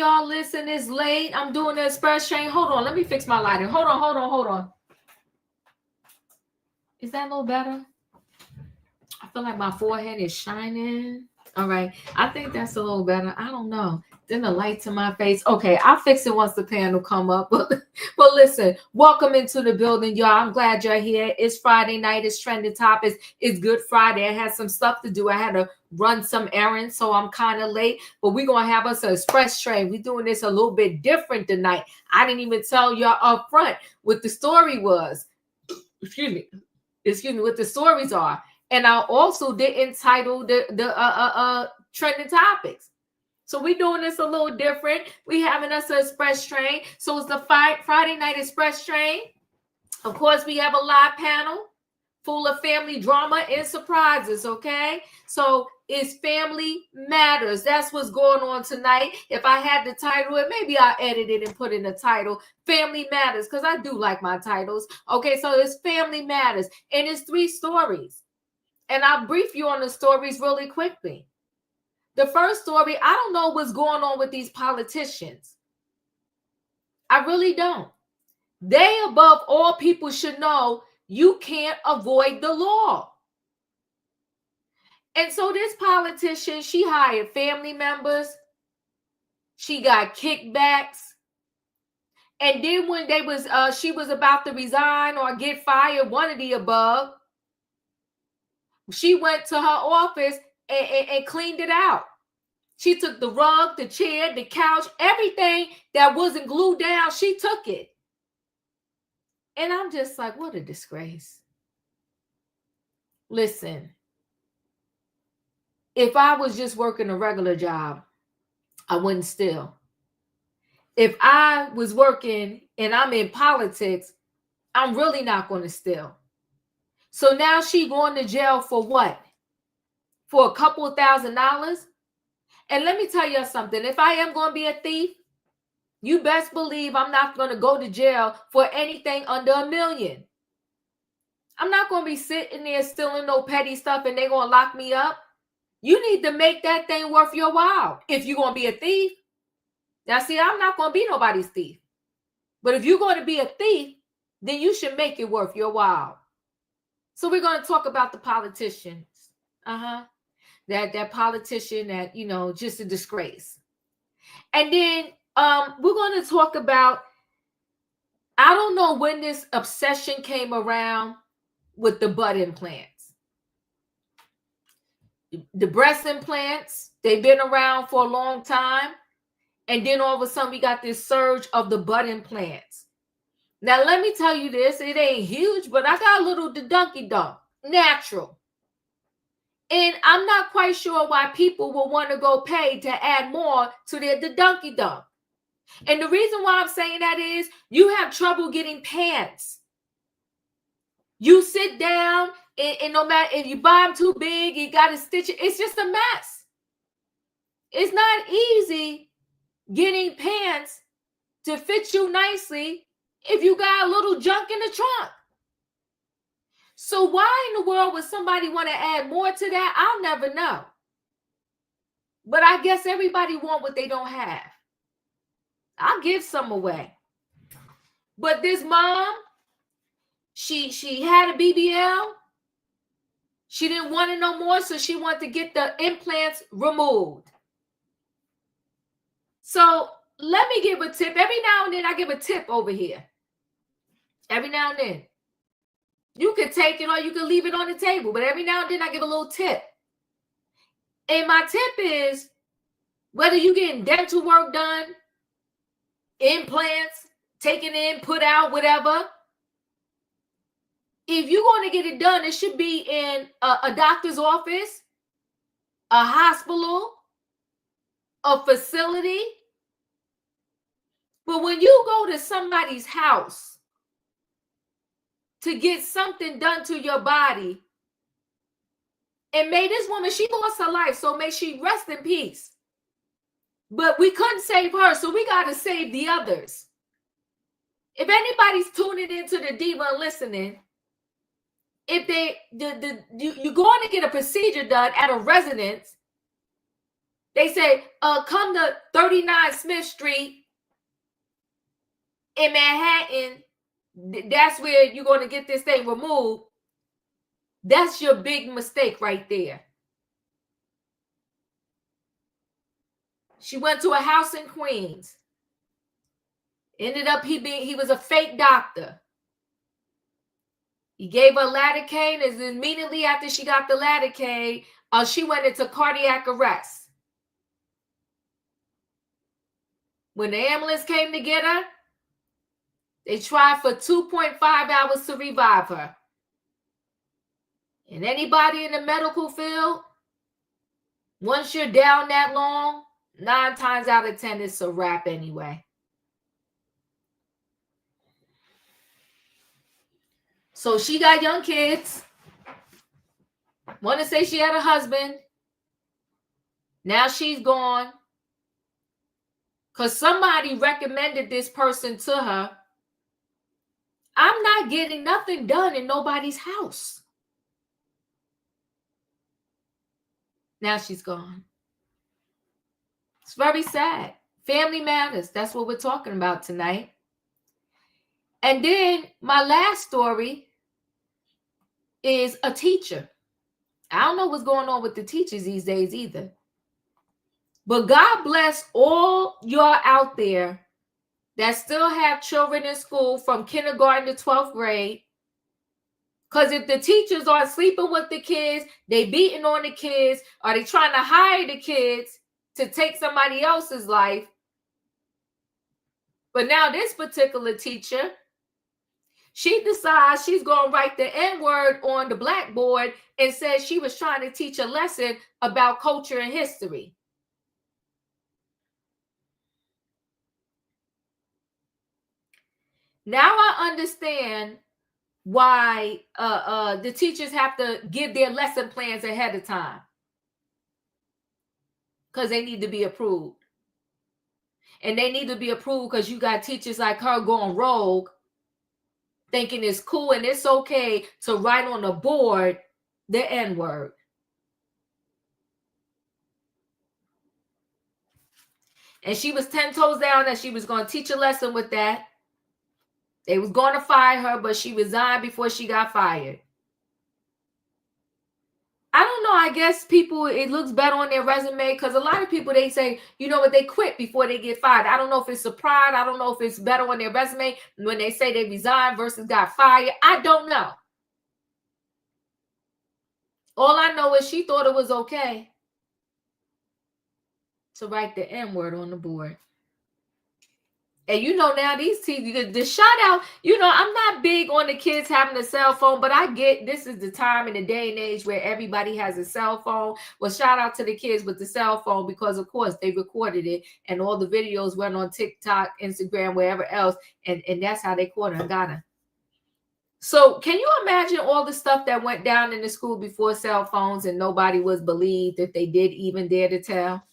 y'all. Listen, it's late. I'm doing the express train. Hold on. Let me fix my lighting. Hold on. Is that a little better? I feel like my forehead is shining. All right. I think that's a little better. I don't know. Then the light to my face. Okay, I'll fix it once the panel come up. But listen, welcome into the building, y'all. I'm glad you're here. It's Friday night. It's trending topics. It's Good Friday. I had some stuff to do. I had to run some errands, so I'm kind of late. But we're going to have us an express train. We're doing this a little bit different tonight. I didn't even tell y'all up front what the story was. Excuse me, what the stories are. And I also didn't title the trending topics. So we're doing this a little different. We having us an express train. So it's the Friday night express train. Of course, we have a live panel full of family drama and surprises, okay? So it's Family Matters. That's what's going on tonight. If I had to title it, maybe I'll edit it and put in the title, Family Matters, because I do like my titles. Okay, so it's Family Matters, and it's 3 stories. And I'll brief you on the stories really quickly. The first story, I don't know what's going on with these politicians. I really don't. They, above all people, should know you can't avoid the law. And so this politician, she hired family members. She got kickbacks. And then when she was about to resign or get fired, one of the above, she went to her office and cleaned it out. She took the rug, the chair, the couch, everything that wasn't glued down, she took it. And I'm just like, what a disgrace. Listen, if I was just working a regular job, I wouldn't steal. If I was working and I'm in politics, I'm really not going to steal. So now she going to jail for what? For a couple of $1,000s? And let me tell you something. If I am going to be a thief, you best believe I'm not going to go to jail for anything under $1 million. I'm not going to be sitting there stealing no petty stuff and they're going to lock me up. You need to make that thing worth your while if you're going to be a thief. Now, see, I'm not going to be nobody's thief. But if you're going to be a thief, then you should make it worth your while. So we're going to talk about the politicians. That politician that, just a disgrace. And then we're going to talk about, I don't know when this obsession came around with the butt implants. The breast implants, they've been around for a long time. And then all of a sudden we got this surge of the butt implants. Now, let me tell you this, it ain't huge, but I got a little the dunk, natural. And I'm not quite sure why people will want to go pay to add more to their the dunk. And the reason why I'm saying that is you have trouble getting pants. You sit down and no matter if you buy them too big, you got to stitch it. It's just a mess. It's not easy getting pants to fit you nicely if you got a little junk in the trunk. So why in the world would somebody want to add more to that? I'll never know. But I guess everybody want what they don't have. I'll give some away. But this mom, she had a BBL. She didn't want it no more, so she wanted to get the implants removed. So let me give a tip. Every now and then I give a tip over here. Every now and then. You can take it or you can leave it on the table, but every now and then I give a little tip. And my tip is, whether you're getting dental work done, implants, taken in, put out, whatever, if you're going to get it done, it should be in a doctor's office, a hospital, a facility. But when you go to somebody's house to get something done to your body, and may this woman, she lost her life, so may she rest in peace. But we couldn't save her, so we got to save the others. If anybody's tuning into the Diva and listening, if you're going to get a procedure done at a residence, They say, come to 39 Smith Street in Manhattan. That's where you're going to get this thing removed. That's your big mistake right there. She went to a house in Queens. Ended up he was a fake doctor. He gave her lidocaine, and immediately after she got the lidocaine, she went into cardiac arrest. When the ambulance came to get her, they tried for 2.5 hours to revive her. And anybody in the medical field, once you're down that long, 9 times out of 10, it's a wrap anyway. So she got young kids. Want to say she had a husband. Now she's gone. Because somebody recommended this person to her. I'm not getting nothing done in nobody's house. Now she's gone. It's very sad. Family matters. That's what we're talking about tonight. And then my last story is a teacher. I don't know what's going on with the teachers these days either. But God bless all y'all out there that still have children in school from kindergarten to 12th grade. Because if the teachers are sleeping with the kids, they beating on the kids, or they trying to hire the kids to take somebody else's life. But now this particular teacher, she decides she's going to write the N-word on the blackboard and says she was trying to teach a lesson about culture and history. Now I understand why the teachers have to give their lesson plans ahead of time. Because they need to be approved. And they need to be approved because you got teachers like her going rogue, thinking it's cool and it's okay to write on the board the N-word. And she was 10 toes down that she was going to teach a lesson with that. They was going to fire her, but she resigned before she got fired. I don't know. I guess people, it looks better on their resume because a lot of people, they say, you know what, they quit before they get fired. I don't know if it's a pride. I don't know if it's better on their resume when they say they resigned versus got fired. I don't know. All I know is she thought it was okay to write the N-word on the board. And you know now these teachers, the shout out, you know, I'm not big on the kids having a cell phone, but I get this is the time in the day and age where everybody has a cell phone. Well, shout out to the kids with the cell phone because, of course, they recorded it and all the videos went on TikTok, Instagram, wherever else. And that's how they caught her and got her. So can you imagine all the stuff that went down in the school before cell phones and nobody was believed if they did even dare to tell?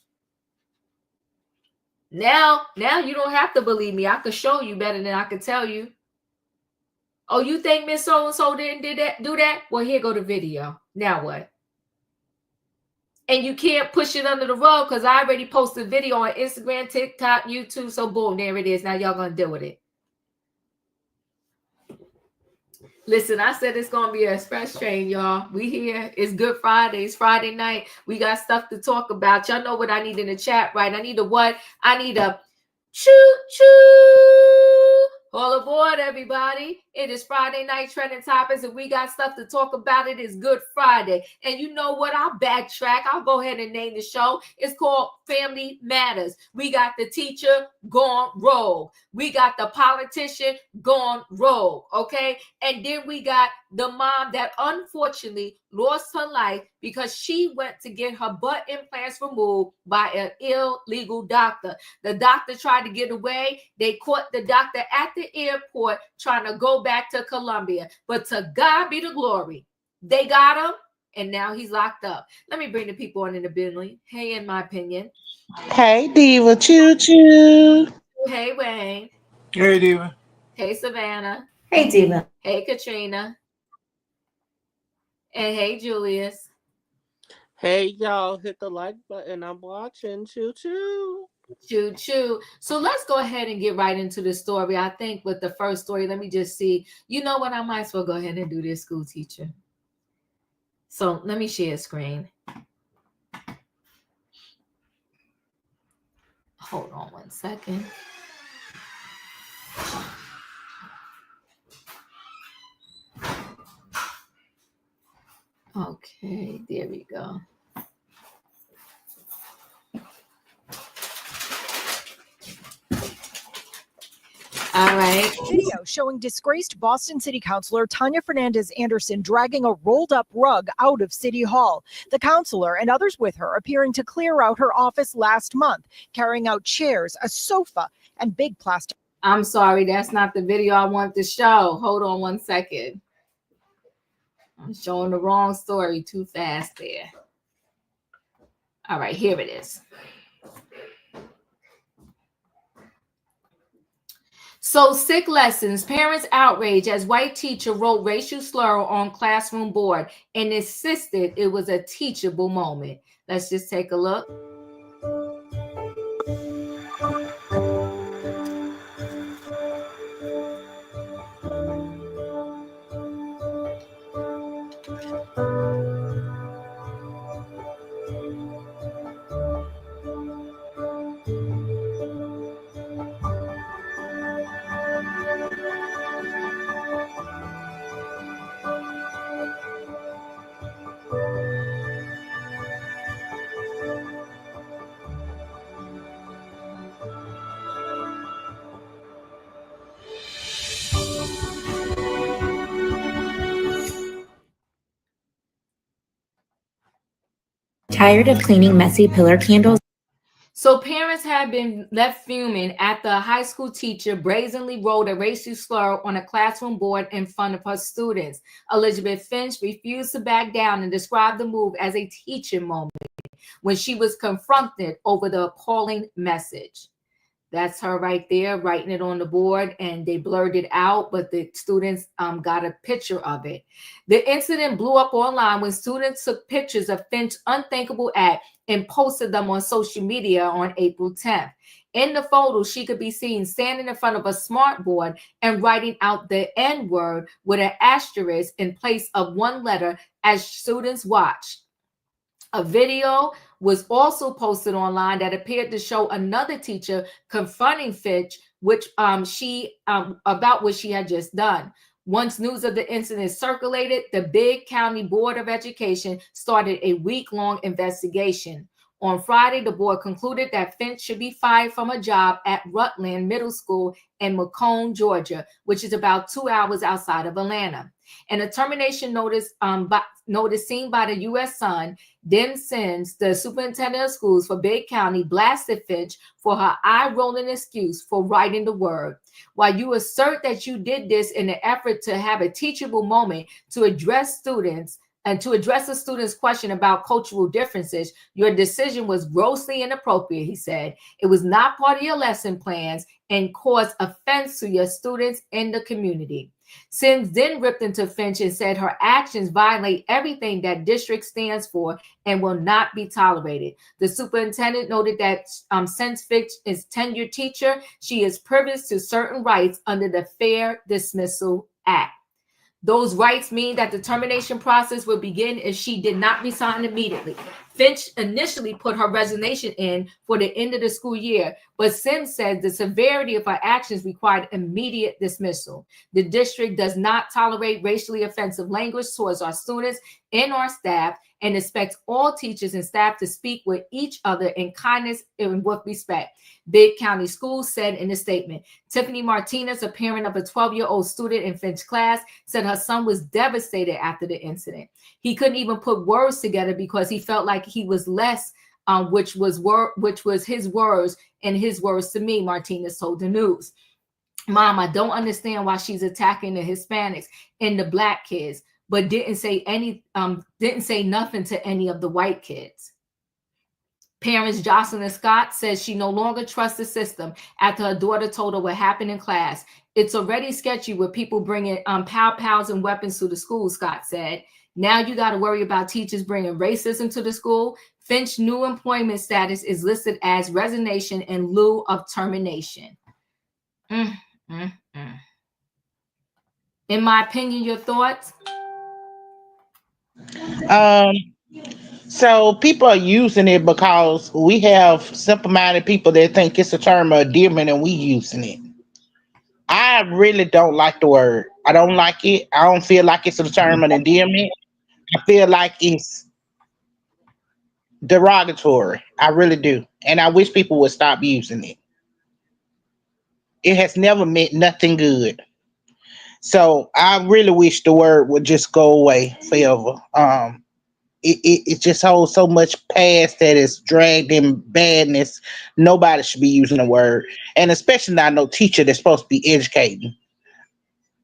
Now you don't have to believe me. I could show you better than I could tell you. Oh, you think Miss So-and-so didn't do that? Well, here go the video. Now what? And you can't push it under the rug because I already posted a video on Instagram, TikTok, YouTube. So boom, there it is. Now y'all gonna deal with it. Listen, I said it's gonna be an express train, y'all. We here. It's Good Friday. It's Friday night. We got stuff to talk about. Y'all know what I need in the chat, right? I need a what? I need a choo-choo. All aboard, everybody. It is Friday night trending topics, and we got stuff to talk about. It is Good Friday. And you know what? I'll backtrack. I'll go ahead and name the show. It's called Family Matters. We got the teacher gone rogue. We got the politician gone rogue, okay? And then we got the mom that unfortunately lost her life because she went to get her butt implants removed by an illegal doctor. The doctor tried to get away. They caught the doctor at the airport trying to go back to Colombia. But to God be the glory. They got him, and now he's locked up. Let me bring the people on in the building. Hey, in my opinion. Hey, Diva. Choo-choo. Hey, Wayne. Hey, Diva. Hey, Savannah. Hey, Diva. Hey, Katrina. And hey, Julius. Hey, y'all, hit the like button. I'm watching. Choo choo. Choo choo. So let's go ahead and get right into the story. I think with the first story, let me just see. You know what? I might as well go ahead and do this, school teacher. So let me share screen. Hold on 1 second. Okay, there we go. All right. Video showing disgraced Boston City Councilor Tanya Fernandez Anderson dragging a rolled up rug out of City Hall. The councilor and others with her appearing to clear out her office last month, carrying out chairs, a sofa, and big plastic. I'm sorry, that's not the video I want to show. Hold on 1 second. I'm showing the wrong story too fast there. All right, here it is. So sick lessons, parents outrage as white teacher wrote racial slur on classroom board and insisted it was a teachable moment. Let's just take a look. Tired of cleaning messy pillar candles? So parents have been left fuming after a high school teacher brazenly wrote a racial slur on a classroom board in front of her students. Elizabeth Finch refused to back down and described the move as a teaching moment when she was confronted over the appalling message. That's her right there, writing it on the board, and they blurred it out, but the students got a picture of it. The incident blew up online when students took pictures of Finch's unthinkable act and posted them on social media on April 10th. In the photo, she could be seen standing in front of a smart board and writing out the N word with an asterisk in place of one letter as students watched. A video was also posted online that appeared to show another teacher confronting Finch, which about what she had just done. Once news of the incident circulated, the Big County Board of Education started a week-long investigation. On Friday, the board concluded that Finch should be fired from a job at Rutland Middle School in Macomb, Georgia, which is about 2 hours outside of Atlanta. And a termination notice seen by the U.S. Sun, Dim Sims, the superintendent of schools for Big County, blasted Finch for her eye-rolling excuse for writing the word. While you assert that you did this in an effort to have a teachable moment to address students and to address the students' question about cultural differences, your decision was grossly inappropriate, he said. It was not part of your lesson plans and caused offense to your students and the community. Sims then ripped into Finch and said her actions violate everything that district stands for and will not be tolerated. The superintendent noted that since Finch is tenured teacher, she is privileged to certain rights under the Fair Dismissal Act. Those rights mean that the termination process will begin if she did not resign immediately. Finch initially put her resignation in for the end of the school year, but Sims said the severity of her actions required immediate dismissal. The district does not tolerate racially offensive language towards our students and our staff and expects all teachers and staff to speak with each other in kindness and with respect, Big County Schools said in a statement. Tiffany Martinez, a parent of a 12-year-old student in Finch class, said her son was devastated after the incident. He couldn't even put words together because he felt like he was less, which was his words and his words to me, Martinez told the news. Mom, I don't understand why she's attacking the Hispanics and the Black kids, but didn't say nothing to any of the white kids. Parents Jocelyn Scott says she no longer trusts the system after her daughter told her what happened in class. It's already sketchy with people bringing pow-pows and weapons to the school, Scott said. Now you got to worry about teachers bringing racism to the school. Finch's new employment status is listed as resignation in lieu of termination. In my opinion, your thoughts? So people are using it because we have simple-minded people that think it's a term of endearment and we using it. I really don't like the word. I don't like it. I don't feel like it's a term of endearment. I feel like it's derogatory. I really do. And I wish people would stop using it. It has never meant nothing good. So I really wish the word would just go away forever. It just holds so much past that it's dragged in badness. Nobody should be using the word. And especially not no teacher that's supposed to be educating.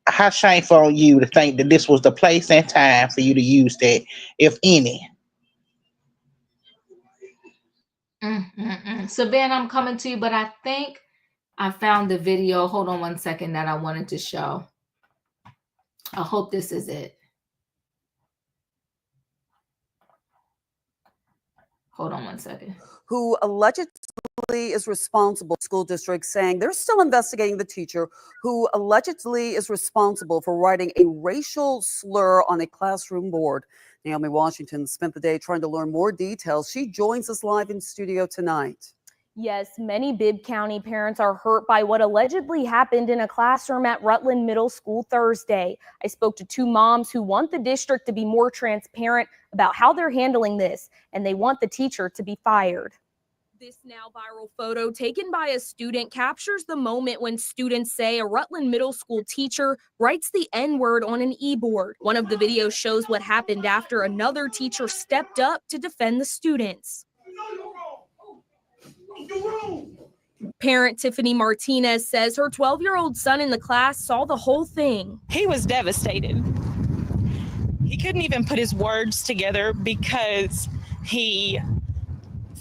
How shameful on you to think that this was the place and time for you to use that, if any. Savannah, I'm coming to you, but I think I found the video. Hold on one second that I wanted to show. I hope this is it. Hold on one second. Who allegedly is responsible, school district saying they're still investigating the teacher who allegedly is responsible for writing a racial slur on a classroom board. Naomi Washington spent the day trying to learn more details. She joins us live in studio tonight. Yes, many Bibb County parents are hurt by what allegedly happened in a classroom at Rutland Middle School Thursday. I spoke to two moms who want the district to be more transparent about how they're handling this, and they want the teacher to be fired. This now viral photo taken by a student captures the moment when students say a Rutland Middle School teacher writes the N-word on an e-board. One of the videos shows what happened after another teacher stepped up to defend the students. Parent Tiffany Martinez says her 12-year-old son in the class saw the whole thing. He was devastated. He couldn't even put his words together because he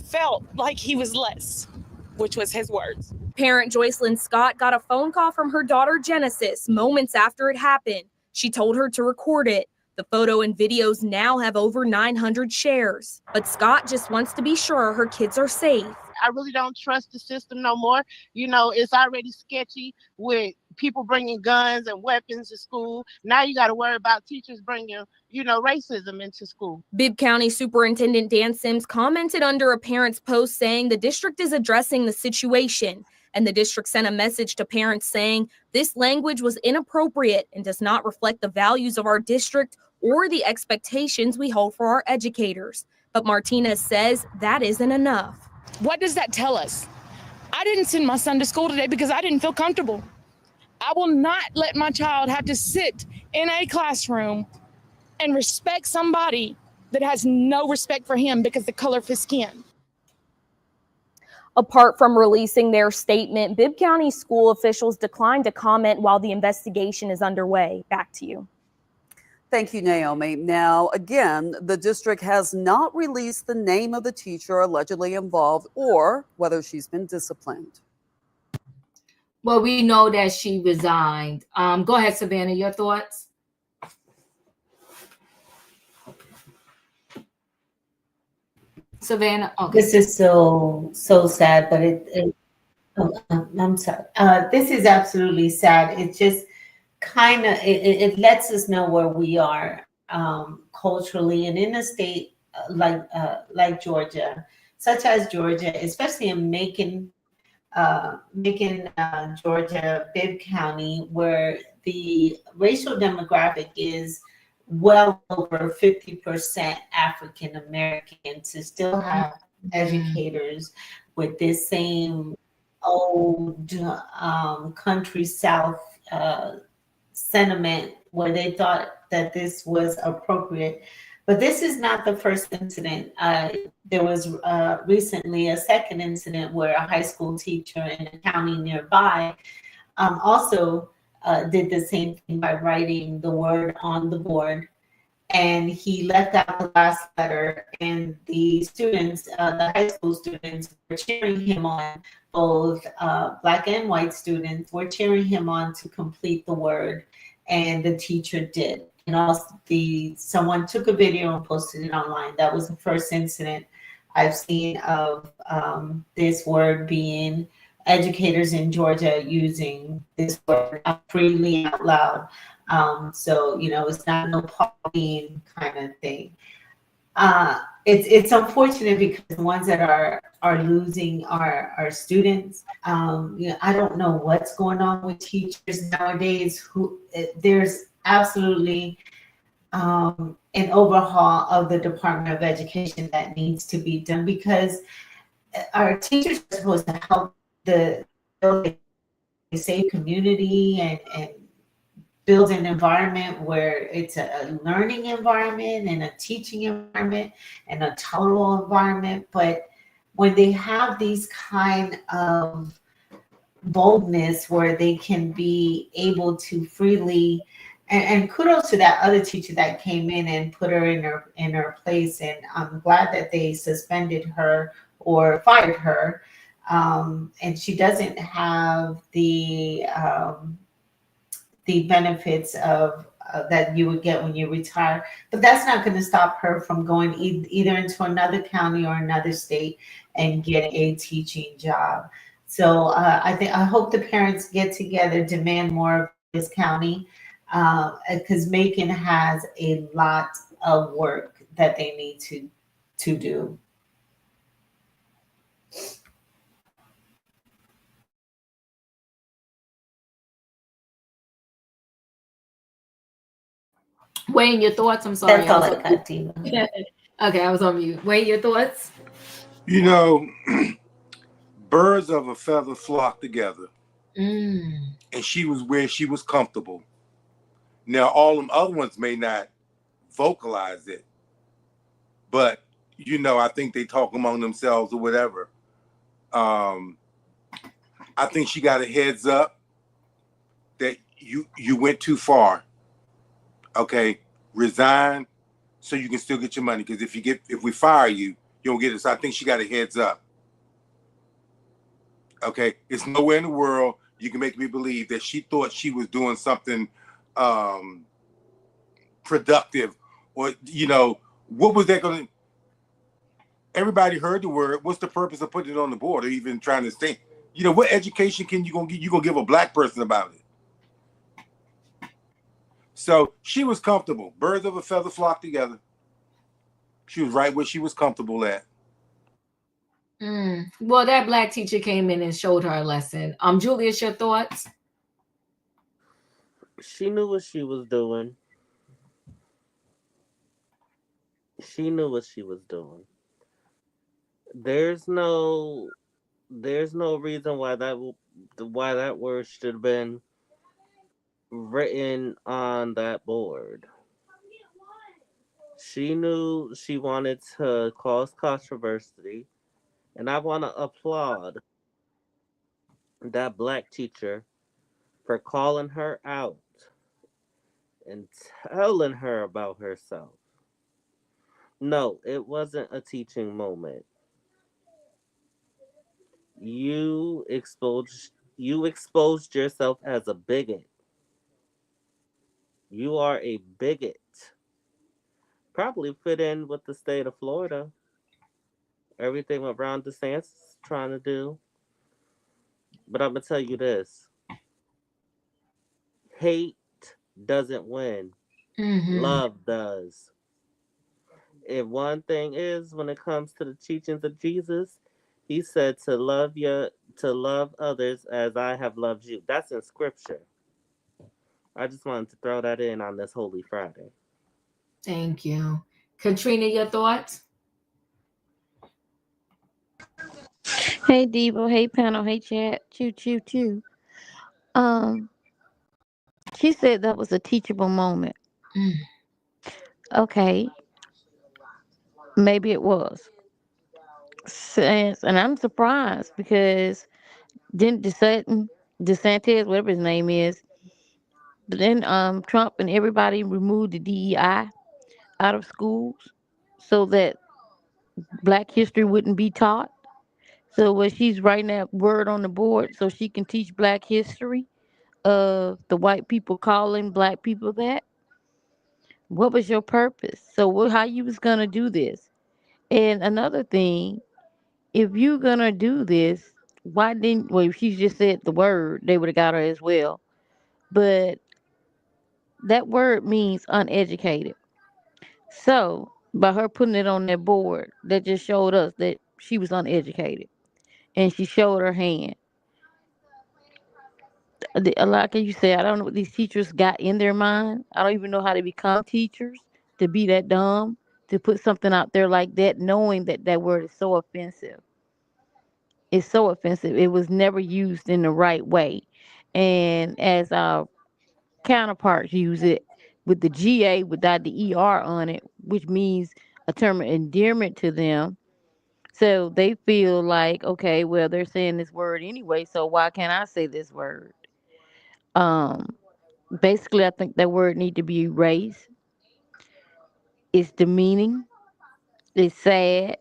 felt like he was less, which was his words. Parent Joycelyn Scott got a phone call from her daughter Genesis moments after it happened. She told her to record it. The photo and videos now have over 900 shares. But Scott just wants to be sure her kids are safe. I really don't trust the system no more. You know, it's already sketchy with people bringing guns and weapons to school. Now you got to worry about teachers bringing, racism into school. Bibb County Superintendent Dan Sims commented under a parent's post saying the district is addressing the situation. And the district sent a message to parents saying this language was inappropriate and does not reflect the values of our district or the expectations we hold for our educators. But Martinez says that isn't enough. What does that tell us? I didn't send my son to school today because I didn't feel comfortable. I will not let my child have to sit in a classroom and respect somebody that has no respect for him because of the color of his skin. Apart from releasing their statement, Bibb County school officials declined to comment while the investigation is underway. Back to you. Thank you, Naomi. Now, again, the district has not released the name of the teacher allegedly involved or whether she's been disciplined. Well, we know that she resigned. Go ahead, Savannah, your thoughts? Savannah, okay. This is so sad, but I'm sorry. This is absolutely sad. It just kind of it lets us know where we are culturally, and in a state like Georgia, such as Georgia, especially in Macon, Georgia, Bibb County, where the racial demographic is well over 50% African American, to still have educators with this same old country South sentiment where they thought that this was appropriate. But this is not the first incident. There was recently a second incident where a high school teacher in a county nearby also did the same thing by writing the word on the board. And he left out the last letter, and the students, the high school students, were cheering him on. Both Black and white students were cheering him on to complete the word, and the teacher did. and also someone took a video and posted it online. That was the first incident I've seen of this word being educators in Georgia using this word freely out loud. So it's not no Pauline kind of thing. It's unfortunate because the ones that are losing our students. I don't know what's going on with teachers nowadays. There's absolutely an overhaul of the Department of Education that needs to be done, because our teachers are supposed to help build a safe community and build an environment where it's a learning environment and a teaching environment and a tolerable environment. But when they have these kind of boldness where they can be able to freely, and kudos to that other teacher that came in and put her in her place, and I'm glad that they suspended her or fired her, and she doesn't have the benefits of that you would get when you retire. But that's not going to stop her from going either into another county or another state and get a teaching job. So I hope the parents get together, demand more of this county, because Macon has a lot of work that they need to do. Wayne, your thoughts? I'm sorry. That's all I got, Diva. Okay, I was on mute. Wayne, your thoughts? Birds of a feather flock together. Mm. And she was where she was comfortable. Now, all them other ones may not vocalize it, but I think they talk among themselves or whatever. I think she got a heads up that you went too far. Okay, resign so you can still get your money. Because if we fire you, you don't get it. So I think she got a heads up. Okay, it's nowhere in the world you can make me believe that she thought she was doing something productive, or what was that going to? Everybody heard the word. What's the purpose of putting it on the board, or even trying to say? What education can you gonna get? You gonna give a black person about it? So she was comfortable. Birds of a feather flock together. She was right where she was comfortable at. Well, that black teacher came in and showed her a lesson. Julius, your thoughts? She knew what she was doing. She knew what she was doing. There's no reason why that word should have been written on that board. She knew she wanted to cause controversy, and I want to applaud that black teacher for calling her out and telling her about herself. No, it wasn't a teaching moment. You exposed yourself as a bigot. You are a bigot. Probably fit in with the state of Florida. Everything what Ron DeSantis is trying to do. But I'm gonna tell you this: hate doesn't win. Love does. If one thing is, when it comes to the teachings of Jesus, he said to love others as I have loved you. That's in scripture. I just wanted to throw that in on this Holy Friday. Thank you. Katrina, your thoughts? Hey Devo, hey panel, hey chat, choo choo choo. She said that was a teachable moment. Okay, maybe it was. And I'm surprised because didn't DeSantis, whatever his name is, but then Trump and everybody removed the DEI out of schools so that Black history wouldn't be taught. So what she's writing that word on the board so she can teach Black history of the white people calling Black people that. What was your purpose? So how you was gonna do this? And another thing, if you gonna do this, why didn't? Well, if she just said the word, they would have got her as well. But that word means uneducated. So by her putting it on that board, that just showed us that she was uneducated, and she showed her hand. Like you said, I don't know what these teachers got in their mind. I don't even know how to become teachers to be that dumb to put something out there like that, knowing that that word is so offensive. It's so offensive. It was never used in the right way, and as our counterparts use it with the GA without the ER on it, which means a term of endearment to them. So they feel like, okay, well, they're saying this word anyway, so why can't I say this word? Um, Basically, I think that word need to be erased. It's demeaning. It's sad,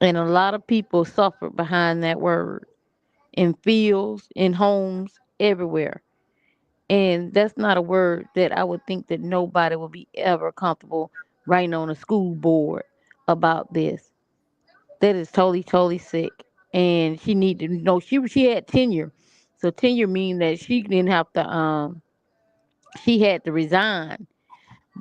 and a lot of people suffer behind that word in fields, in homes, everywhere. And that's not a word that I would think that nobody would be ever comfortable writing on a school board about this. That is totally, totally sick. And she need to know she had tenure. So tenure means that she didn't have to she had to resign.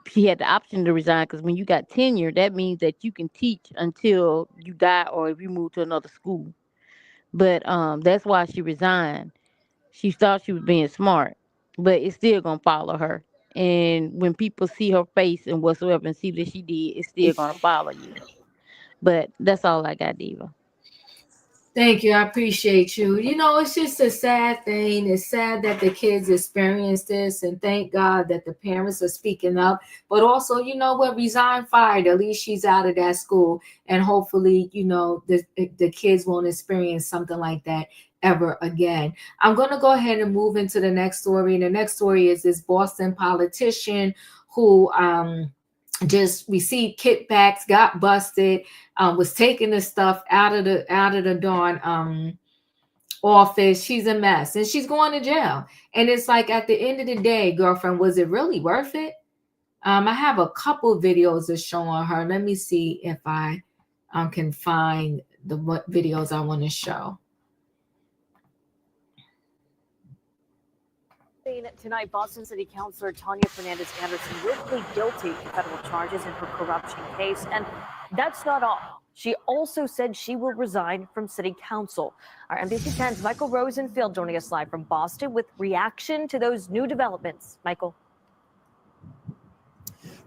She had the option to resign because when you got tenure, that means that you can teach until you die or if you move to another school. But that's why she resigned. She thought she was being smart, but it's still gonna follow her. And when people see her face and whatsoever and see that she did, it's still gonna follow you. But that's all I got, Diva. Thank you. I appreciate you. You know, it's just a sad thing. It's sad that the kids experience this, and thank God that the parents are speaking up. But also, you know what? Resign, fired. At least she's out of that school, and hopefully, you know, the kids won't experience something like that ever again. I'm going to go ahead and move into the next story. And the next story is this Boston politician who just received kickbacks, got busted, was taking the stuff out of the darn office. She's a mess, and she's going to jail. And it's like, at the end of the day, girlfriend, was it really worth it? I have a couple videos of showing her. Let me see if I can find the what videos I want to show. Tonight, Boston City Councilor Tanya Fernandez Anderson will plead guilty to federal charges in her corruption case. And that's not all. She also said she will resign from City Council. Our NBC 10's Michael Rosenfield joining us live from Boston with reaction to those new developments. Michael.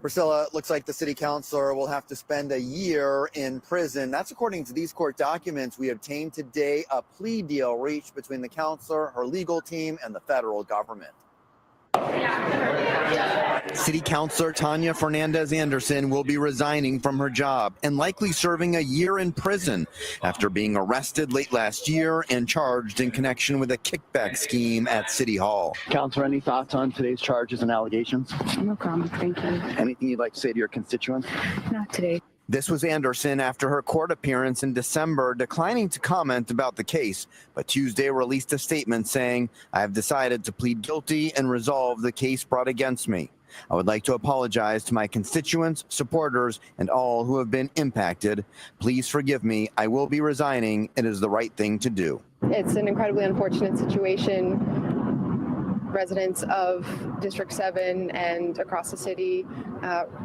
Priscilla, looks like the city councilor will have to spend a year in prison. That's according to these court documents we obtained today, a plea deal reached between the councilor, her legal team, and the federal government. City Councilor Tanya Fernandez Anderson will be resigning from her job and likely serving a year in prison after being arrested late last year and charged in connection with a kickback scheme at City Hall. Councilor, any thoughts on today's charges and allegations? No comment, thank you. Anything you'd like to say to your constituents? Not today. This was Anderson after her court appearance in December, declining to comment about the case, but Tuesday released a statement saying, "I have decided to plead guilty and resolve the case brought against me. I would like to apologize to my constituents, supporters, and all who have been impacted. Please forgive me. I will be resigning. It is the right thing to do." It's an incredibly unfortunate situation. Residents of District 7 and across the city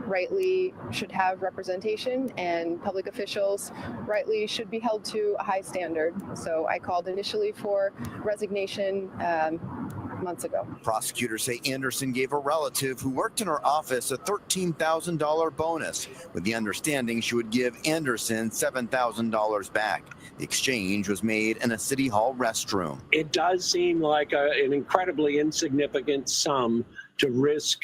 rightly should have representation, and public officials rightly should be held to a high standard. So I called initially for resignation months ago. Prosecutors say Anderson gave a relative who worked in her office a $13,000 bonus with the understanding she would give Anderson $7,000 back. The exchange was made in a City Hall restroom. It does seem like an incredibly insignificant sum to risk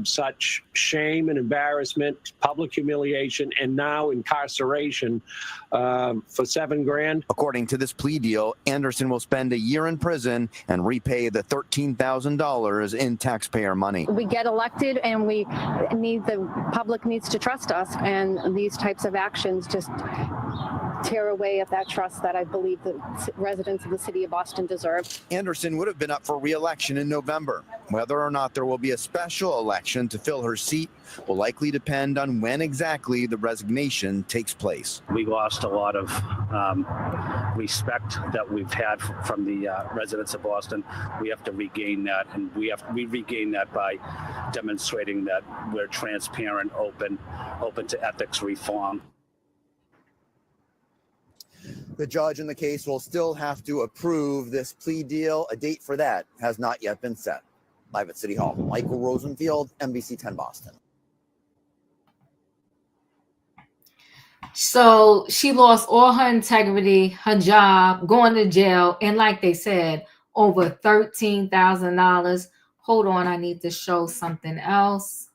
such shame and embarrassment, public humiliation, and now incarceration for $7,000. According to this plea deal, Anderson will spend a year in prison and repay the $13,000 in taxpayer money. We get elected and the public needs to trust us, and these types of actions just tear away at that trust that I believe the residents of the city of Boston deserve. Anderson would have been up for re-election in November. Whether or not there will be a special election to fill her seat will likely depend on when exactly the resignation takes place. We lost a lot of respect that we've had from the residents of Boston. We have to regain that, and we regain that by demonstrating that we're transparent, open to ethics reform. The judge in the case will still have to approve this plea deal. A date for that has not yet been set. Live at City Hall, Michael Rosenfield, NBC 10 Boston. So she lost all her integrity, her job, going to jail, and like they said, over $13,000. Hold on, I need to show something else.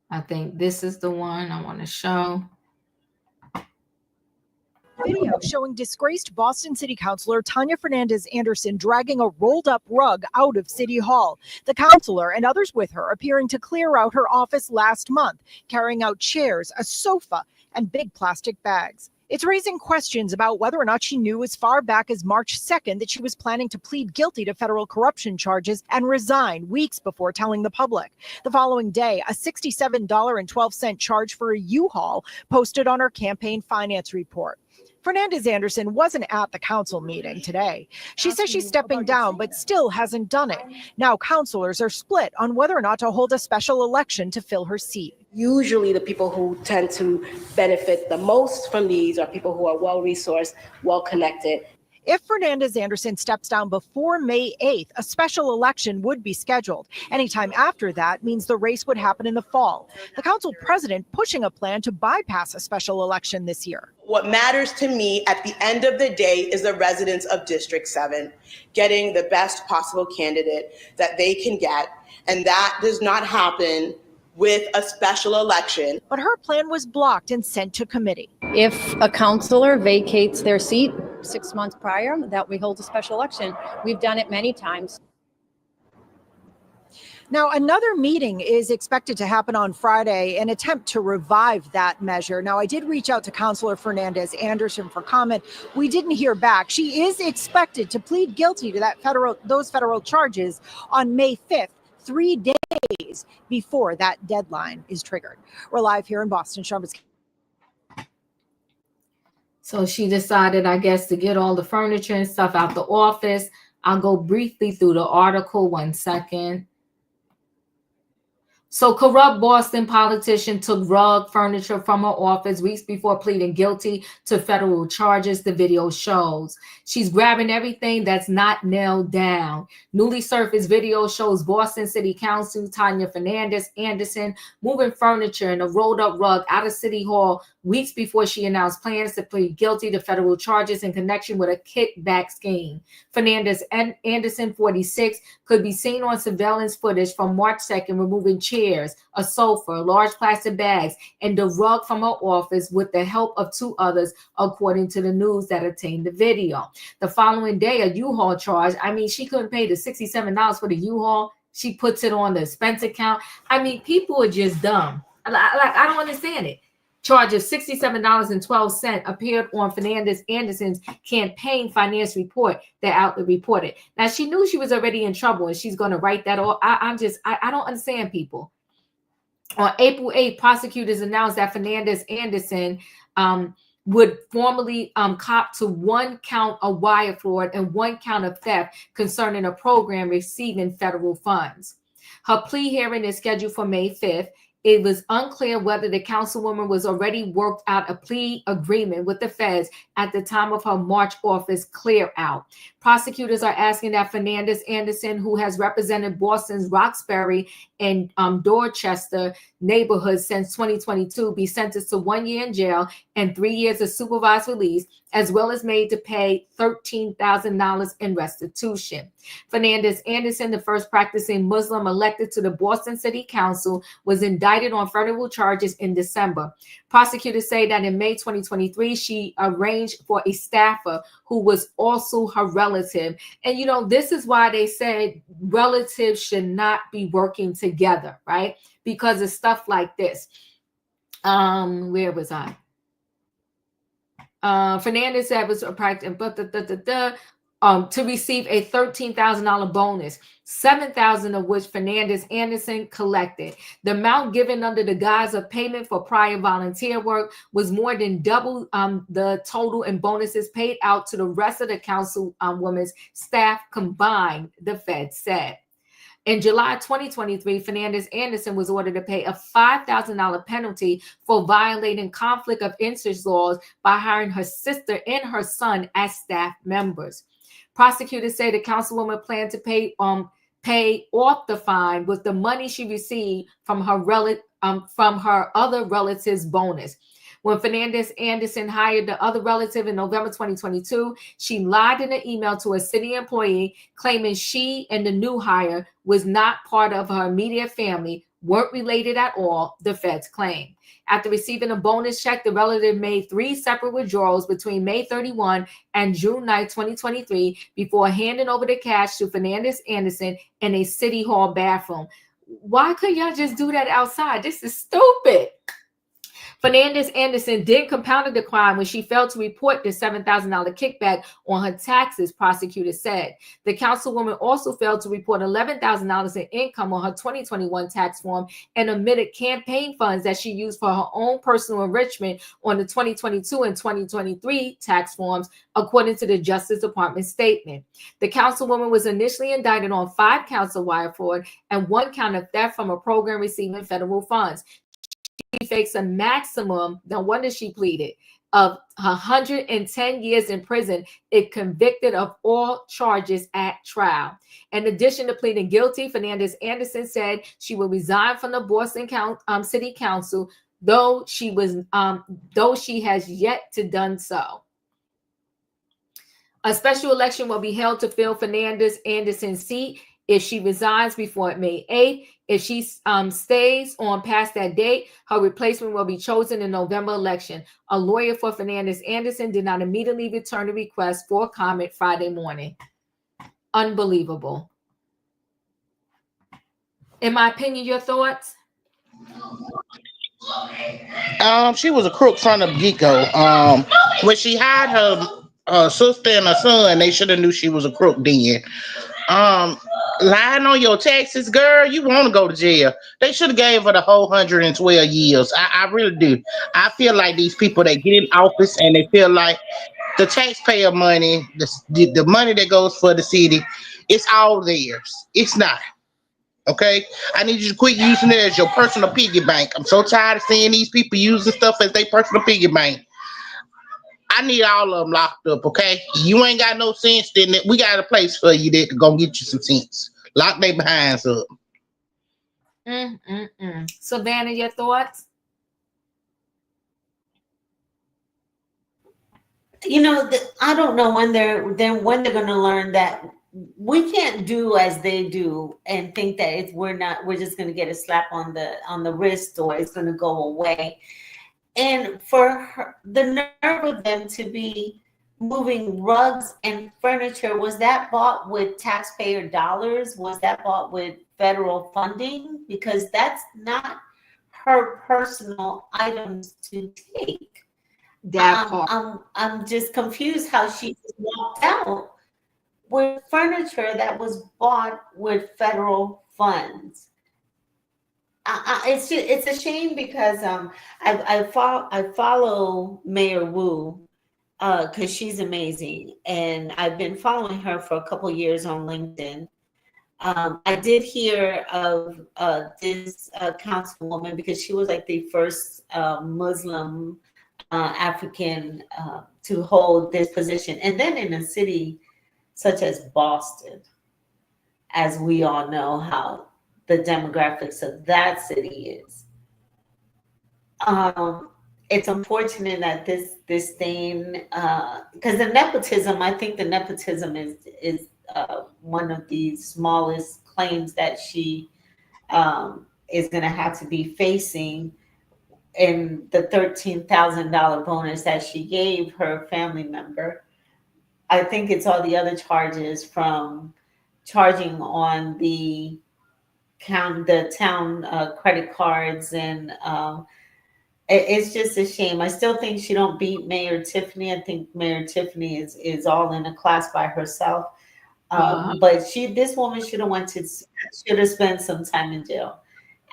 I think this is the one I want to show. Video showing disgraced Boston City Councilor Tanya Fernandez Anderson dragging a rolled up rug out of City Hall. The councilor and others with her appearing to clear out her office last month, carrying out chairs, a sofa, and big plastic bags. It's raising questions about whether or not she knew as far back as March 2nd that she was planning to plead guilty to federal corruption charges and resign weeks before telling the public. The following day, a $67.12 charge for a U-Haul posted on her campaign finance report. Fernandez Anderson wasn't at the council meeting today. She says she's stepping down, but still hasn't done it. Now councilors are split on whether or not to hold a special election to fill her seat. Usually the people who tend to benefit the most from these are people who are well-resourced, well-connected. If Fernandez Anderson steps down before May 8th, a special election would be scheduled. Anytime after that means the race would happen in the fall. The council president pushing a plan to bypass a special election this year. What matters to me at the end of the day is the residents of District 7 getting the best possible candidate that they can get. And that does not happen with a special election. But her plan was blocked and sent to committee. If a councilor vacates their seat 6 months prior, that we hold a special election. We've done it many times. Now, another meeting is expected to happen on Friday, an attempt to revive that measure. Now, I did reach out to Councilor Fernandez Anderson for comment. We didn't hear back. She is expected to plead guilty to those federal charges on May 5th. 3 days before that deadline is triggered. We're live here in Boston. So she decided, I guess, to get all the furniture and stuff out the office. I'll go briefly through the article. 1 second. So corrupt Boston politician took rug furniture from her office weeks before pleading guilty to federal charges, the video shows. She's grabbing everything that's not nailed down. Newly surfaced video shows Boston City Council Tanya Fernandez Anderson moving furniture and a rolled up rug out of City Hall weeks before she announced plans to plead guilty to federal charges in connection with a kickback scheme. Fernandez Anderson, 46, could be seen on surveillance footage from March 2nd removing chairs, a sofa, large plastic bags, and the rug from her office with the help of 2 others, according to the news that obtained the video. The following day, a U-Haul charge. I mean, she couldn't pay the $67 for the U-Haul. She puts it on the expense account. I mean, people are just dumb. I don't understand it. Charge of $67.12 appeared on Fernandez Anderson's campaign finance report, the outlet reported. Now, she knew she was already in trouble and she's going to write that off. I don't understand people. On April 8th, prosecutors announced that Fernandez Anderson would formally cop to 1 count of wire fraud and 1 count of theft concerning a program receiving federal funds. Her plea hearing is scheduled for May 5th. It was unclear whether the councilwoman was already worked out a plea agreement with the feds at the time of her March office clear out. Prosecutors are asking that Fernandez Anderson, who has represented Boston's Roxbury and Dorchester neighborhoods since 2022, be sentenced to 1 year in jail and 3 years of supervised release, as well as made to pay $13,000 in restitution. Fernandez Anderson, the first practicing Muslim elected to the Boston City Council, was indicted on federal charges in December. Prosecutors say that in May 2023, she arranged for a staffer who was also her relative. And, you know, this is why they said relatives should not be working together, right? Because of stuff like this. Where was I? Fernandez said was a practice, to receive a $13,000 bonus, $7,000 of which Fernandez Anderson collected. The amount given under the guise of payment for prior volunteer work was more than double the total in bonuses paid out to the rest of the councilwoman's staff combined, the Fed said. In July 2023, Fernandez Anderson was ordered to pay a $5,000 penalty for violating conflict of interest laws by hiring her sister and her son as staff members. Prosecutors say the councilwoman planned to pay off the fine with the money she received from her other relative's bonus. When Fernandez Anderson hired the other relative in November 2022, she lied in an email to a city employee claiming she and the new hire was not part of her immediate family, weren't related at all, the feds claim. After receiving a bonus check, the relative made 3 separate withdrawals between May 31 and June 9, 2023, before handing over the cash to Fernandez Anderson in a city hall bathroom. Why couldn't y'all just do that outside? This is stupid. Fernandez Anderson then compounded the crime when she failed to report the $7,000 kickback on her taxes, prosecutors said. The councilwoman also failed to report $11,000 in income on her 2021 tax form and omitted campaign funds that she used for her own personal enrichment on the 2022 and 2023 tax forms, according to the Justice Department statement. The councilwoman was initially indicted on 5 counts of wire fraud and 1 count of theft from a program receiving federal funds. She faced a maximum, no wonder she pleaded, of 110 years in prison if convicted of all charges at trial. In addition to pleading guilty, Fernandez Anderson said she will resign from the Boston City Council, though she has yet to done so. A special election will be held to fill Fernandez Anderson's seat if she resigns before May 8th. If she stays on past that date, her replacement will be chosen in November election. A lawyer for Fernandez Anderson did not immediately return the request for comment Friday morning. Unbelievable. In my opinion, your thoughts? She was a crook from the get-go. When she hired her sister and her son, they should have knew she was a crook then. Lying on your taxes, girl, you want to go to jail. They should have gave her the whole 112 years. I really do. I feel like these people that get in office and they feel like the taxpayer money, the money that goes for the city, it's all theirs. It's not. Okay? I need you to quit using it as your personal piggy bank. I'm so tired of seeing these people using stuff as their personal piggy bank. I need all of them locked up, okay? You ain't got no sense, then we got a place for you that gonna get you some sense. Lock their behinds up. Savannah, your thoughts? You know, I don't know when they're gonna learn that we can't do as they do and think that we're just gonna get a slap on the wrist or it's gonna go away. And for the nerve of them to be moving rugs and furniture, was that bought with taxpayer dollars? Was that bought with federal funding? Because that's not her personal items to take. I'm just confused how she just walked out with furniture that was bought with federal funds. It's a shame because I follow Mayor Wu because she's amazing, and I've been following her for a couple years on LinkedIn. I did hear of this councilwoman because she was like the first Muslim African to hold this position, and then in a city such as Boston, as we all know how the demographics of that city is. It's unfortunate that this thing, because the nepotism, I think the nepotism is one of the smallest claims that she is going to have to be facing in the $13,000 bonus that she gave her family member. I think it's all the other charges from charging on the town credit cards and It's just a shame. I still think she don't beat Mayor Tiffany. I think Mayor Tiffany is all in a class by herself. But this woman should have spent some time in jail.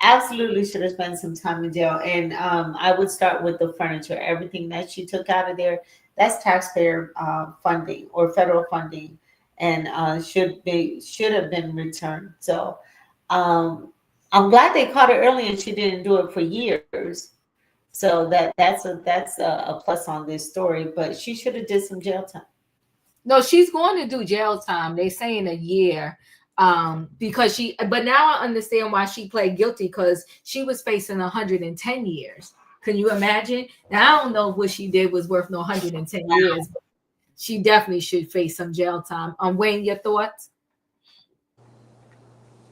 Absolutely should have spent some time in jail. And I would start with the furniture. Everything that she took out of there, that's taxpayer funding or federal funding, and should have been returned. So I'm glad they caught her early and she didn't do it for years. So that's a plus on this story. But she should have did some jail time. No, she's going to do jail time. They saying a year. Because but now I understand why she pled guilty, because she was facing 110 years. Can you imagine? Now I don't know if what she did was worth no 110 years, but she definitely should face some jail time. Wayne, your thoughts?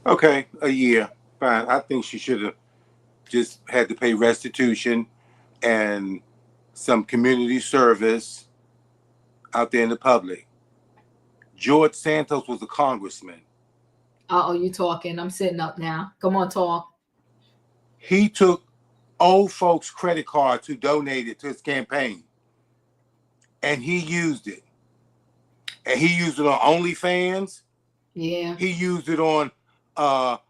Okay, a year, fine. I think she should have just had to pay restitution and some community service out there in the public. George Santos was a congressman. You talking? I'm sitting up now. Come on, talk. He took old folks' credit cards who donated to his campaign, and he used it. And he used it on OnlyFans. Yeah. He used it on it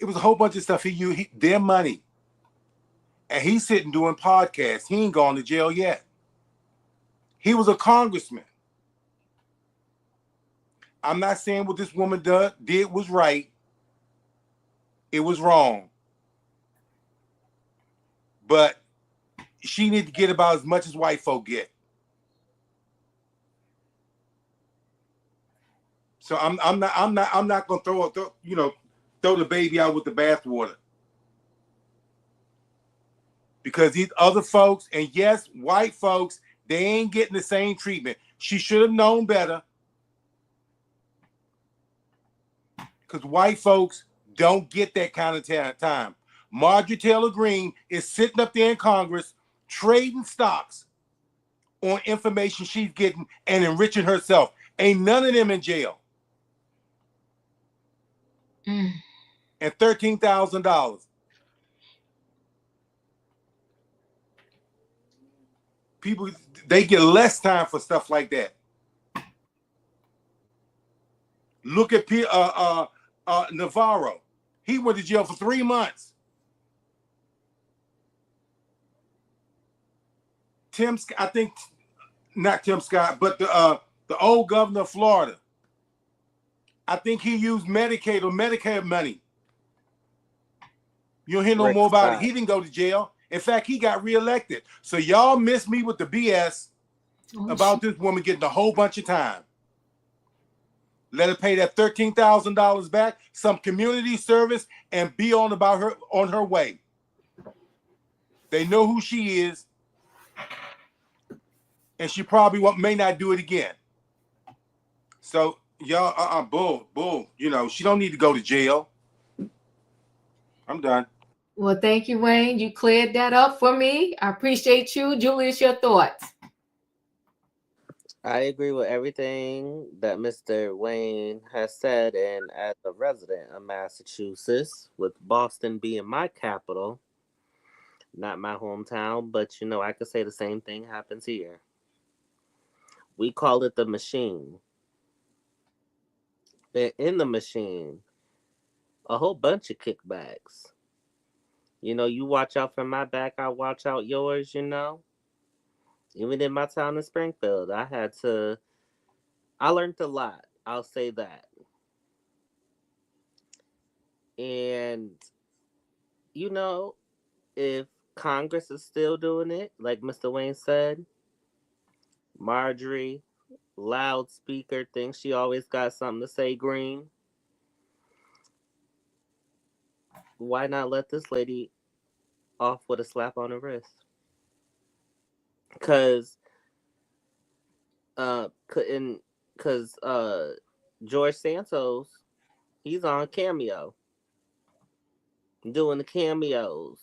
was a whole bunch of stuff. He used their money. And he's sitting doing podcasts. He ain't gone to jail yet. He was a congressman. I'm not saying what this woman did was right. It was wrong. But she need to get about as much as white folk get. So I'm not gonna throw the baby out with the bathwater. Because these other folks, and yes, white folks, they ain't getting the same treatment. She should have known better. Because white folks don't get that kind of time. Marjorie Taylor Greene is sitting up there in Congress trading stocks on information she's getting and enriching herself. Ain't none of them in jail. And $13,000. People, they get less time for stuff like that. Look at Navarro. He went to jail for 3 months. Not Tim Scott, but the old governor of Florida. I think he used Medicaid or Medicare money. You don't hear no more about it. He didn't go to jail. In fact, he got reelected. So y'all miss me with the BS about this woman getting a whole bunch of time. Let her pay that $13,000 back, some community service, and be on her way. They know who she is, and she probably may not do it again. So y'all, bull. She don't need to go to jail. I'm done. Well, thank you, Wayne. You cleared that up for me. I appreciate you. Julius, your thoughts? I agree with everything that Mr. Wayne has said, and as a resident of Massachusetts, with Boston being my capital, not my hometown, but I could say the same thing happens here. We call it the machine. And in the machine, a whole bunch of kickbacks. You watch out for my back, I watch out yours, Even in my town in Springfield, I learned a lot. I'll say that. And, if Congress is still doing it, like Mr. Wayne said, Marjorie, loudspeaker, thinks she always got something to say, Green. Why not let this lady off with a slap on the wrist? Because George Santos, he's on Cameo, doing the cameos.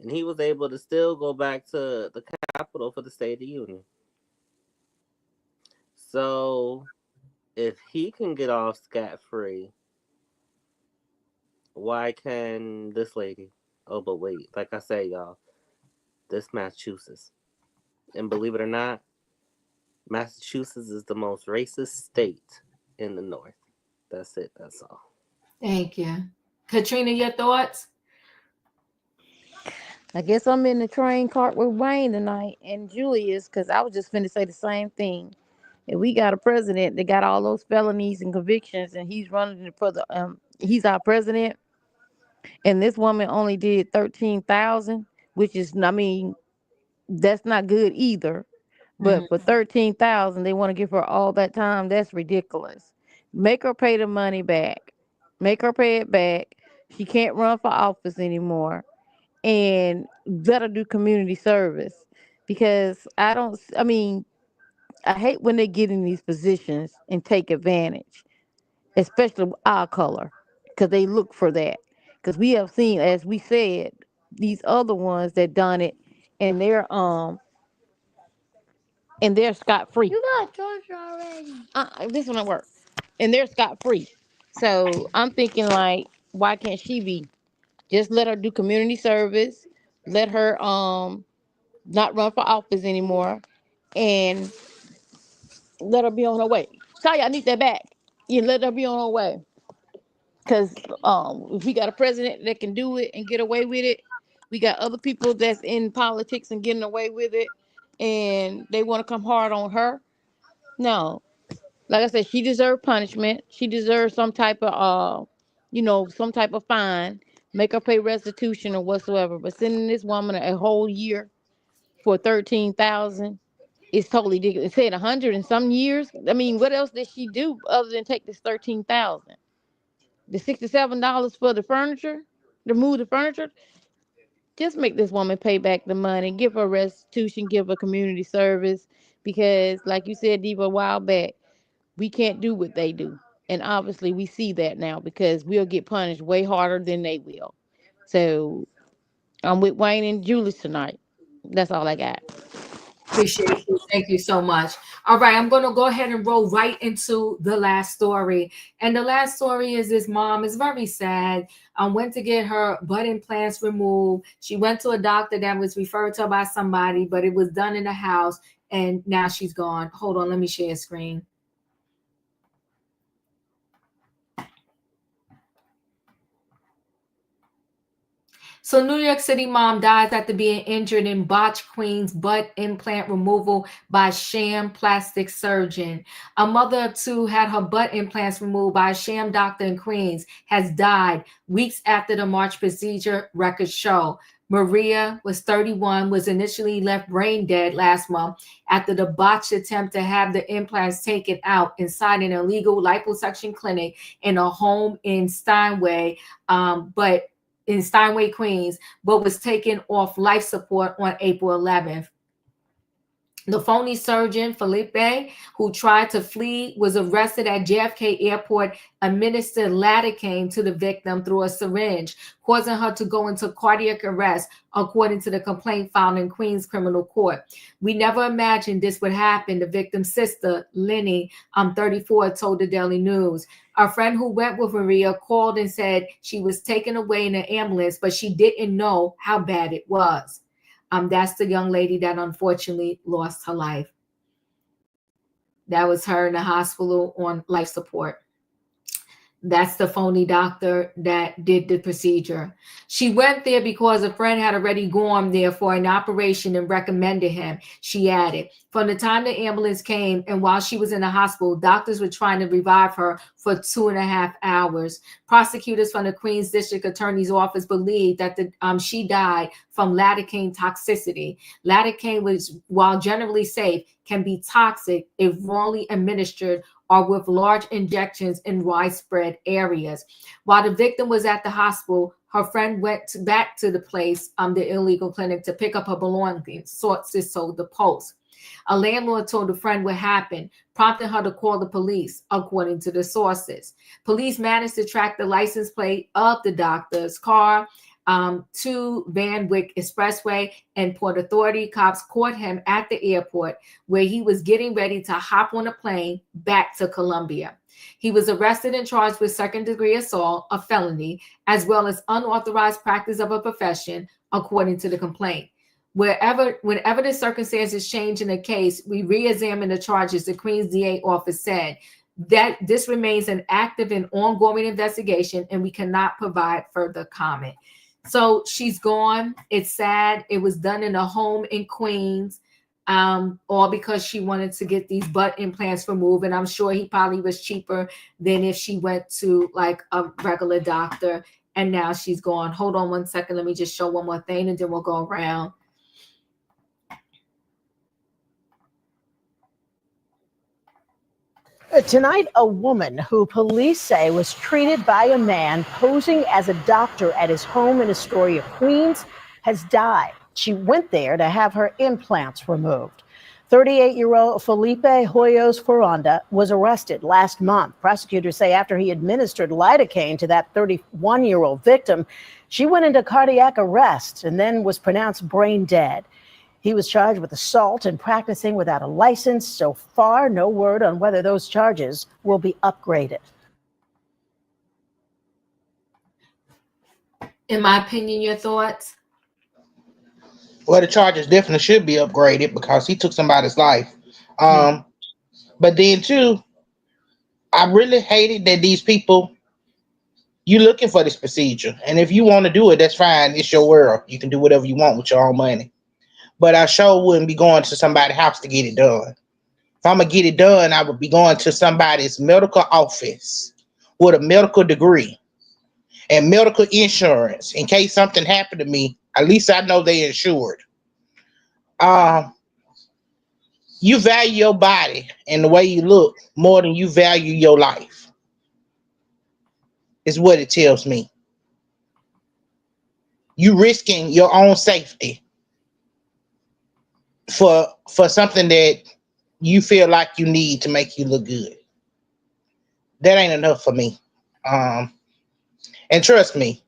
And he was able to still go back to the Capitol for the State of the Union. So if he can get off scot-free, Why can this lady? Oh, but wait, like I say, y'all, this Massachusetts, and believe it or not, Massachusetts is the most racist state in the North. That's it. That's all. Thank you. Katrina, your thoughts? I guess I'm in the train cart with Wayne tonight and Julius, because I was just finna say the same thing. And we got a president that got all those felonies and convictions, and he's running for the he's our president. And this woman only did 13,000, which is, I mean, that's not good either. But for 13,000, they want to give her all that time. That's ridiculous. Make her pay the money back. Make her pay it back. She can't run for office anymore, and let her do community service, because I mean, I hate when they get in these positions and take advantage, especially our color, because they look for that. Because we have seen, as we said, these other ones that done it, and they're scot free. You got charged already. This one at work, and they're scot free. So I'm thinking, like, why can't she be? Just let her do community service. Let her not run for office anymore, and let her be on her way. Sorry, I need that back. You let her be on her way. Because if we got a president that can do it and get away with it, we got other people that's in politics and getting away with it, and they want to come hard on her. No, like I said, she deserves punishment. She deserves some type of some type of fine. Make her pay restitution or whatsoever. But sending this woman a whole year for 13,000 is totally ridiculous. It said 100 and some years. I mean, what else did she do other than take this 13,000? The $67 for the furniture, to move the furniture. Just make this woman pay back the money. Give her restitution. Give her community service. Because, like you said, Diva, a while back, we can't do what they do. And obviously we see that now, because we'll get punished way harder than they will. So I'm with Wayne and Julius tonight. That's all I got. Appreciate you. Thank you so much. All right, I'm going to go ahead and roll right into the last story. And the last story is this mom is very sad. Went to get her butt implants removed. She went to a doctor that was referred to by somebody, but it was done in the house, and now she's gone. Hold on, let me share a screen. So New York City mom dies after being injured in botched Queens butt implant removal by sham plastic surgeon. A mother of two had her butt implants removed by a sham doctor in Queens, has died weeks after the March procedure, records show. Maria was 31, was initially left brain dead last month after the botched attempt to have the implants taken out inside an illegal liposuction clinic in a home in Steinway, Queens, but was taken off life support on April 11th. The phony surgeon, Felipe, who tried to flee, was arrested at JFK Airport, administered lidocaine to the victim through a syringe, causing her to go into cardiac arrest, according to the complaint filed in Queens Criminal Court. We never imagined this would happen, the victim's sister, Lenny, 34, told the Daily News. A friend who went with Maria called and said she was taken away in an ambulance, but she didn't know how bad it was. That's the young lady that unfortunately lost her life. That was her in the hospital on life support. That's the phony doctor that did the procedure. She went there because a friend had already gone there for an operation and recommended him. She added, from the time the ambulance came and while she was in the hospital, doctors were trying to revive her for 2.5 hours. Prosecutors from the Queens District Attorney's Office believe that she died from lidocaine toxicity. Lidocaine, while generally safe, can be toxic if wrongly administered or with large injections in widespread areas. While the victim was at the hospital, her friend went back to the place, the illegal clinic, to pick up her belongings, sources told the Post. A landlord told a friend what happened, prompting her to call the police, according to the sources. Police managed to track the license plate of the doctor's car, to Van Wyck Expressway, and Port Authority cops caught him at the airport where he was getting ready to hop on a plane back to Colombia. He was arrested and charged with second-degree assault, a felony, as well as unauthorized practice of a profession, according to the complaint. Whenever the circumstances change in the case, we re-examine the charges, the Queens DA office said. That this remains an active and ongoing investigation, and we cannot provide further comment. So she's gone. It's sad. It was done in a home in Queens, all because she wanted to get these butt implants removed. And I'm sure he probably was cheaper than if she went to like a regular doctor. And now she's gone. Hold on one second. Let me just show one more thing, and then we'll go around. Tonight, a woman who police say was treated by a man posing as a doctor at his home in Astoria, Queens, has died. She went there to have her implants removed. 38-year-old Felipe Hoyos Ferranda was arrested last month. Prosecutors say after he administered lidocaine to that 31-year-old victim, she went into cardiac arrest and then was pronounced brain dead. He was charged with assault and practicing without a license. So far, no word on whether those charges will be upgraded. In my opinion, your thoughts? Well, the charges definitely should be upgraded because he took somebody's life. But then too, I really hated that these people, you looking for this procedure. And if you want to do it, that's fine. It's your world. You can do whatever you want with your own money. But I sure wouldn't be going to somebody's house to get it done. If I'm going to get it done, I would be going to somebody's medical office with a medical degree and medical insurance. In case something happened to me, at least I know they're insured. You value your body and the way you look more than you value your life, is what it tells me. You risking your own safety for something that you feel like you need to make you look good. That ain't enough for me. And trust me,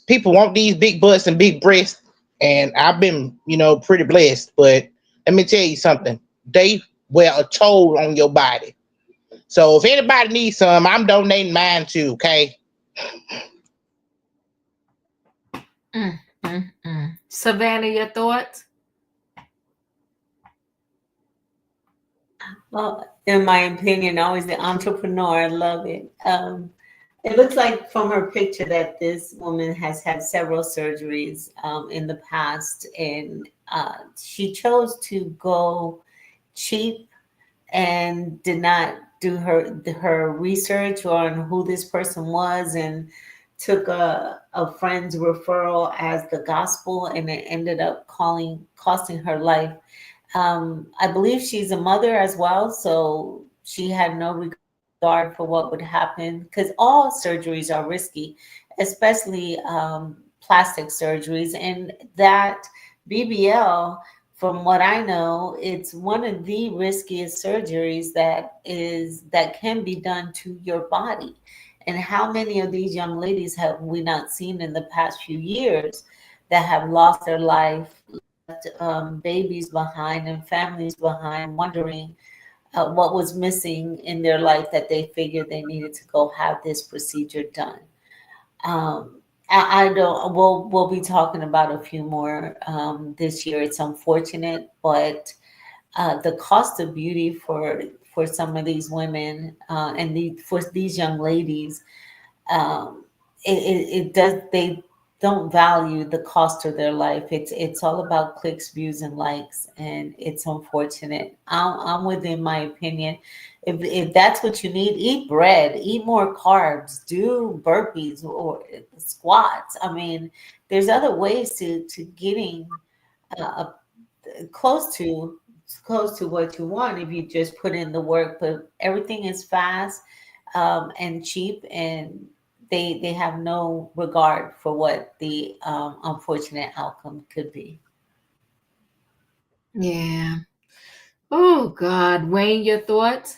people want these big butts and big breasts, and I've been, pretty blessed, but let me tell you something. They wear a toll on your body. So if anybody needs some, I'm donating mine too, okay? Savannah, your thoughts? Well, in my opinion, always the entrepreneur. I love it. It looks like from her picture that this woman has had several surgeries in the past, and she chose to go cheap and did not do her research on who this person was, and took a friend's referral as the gospel, and it ended up costing her life. I believe she's a mother as well, so she had no regard for what would happen, because all surgeries are risky, especially plastic surgeries. And that BBL, from what I know, it's one of the riskiest surgeries that can be done to your body. And how many of these young ladies have we not seen in the past few years that have lost their life, babies behind and families behind, wondering what was missing in their life that they figured they needed to go have this procedure done. I don't. We'll be talking about a few more this year. It's unfortunate, but the cost of beauty for some of these women for these young ladies, they don't value the cost of their life. It's all about clicks, views, and likes, and it's unfortunate. I'm within my opinion. If that's what you need, eat bread, eat more carbs, do burpees or squats. I mean, there's other ways to getting close to what you want if you just put in the work. But everything is fast and cheap, and they have no regard for what the unfortunate outcome could be. Yeah. Oh, God. Wayne, your thoughts?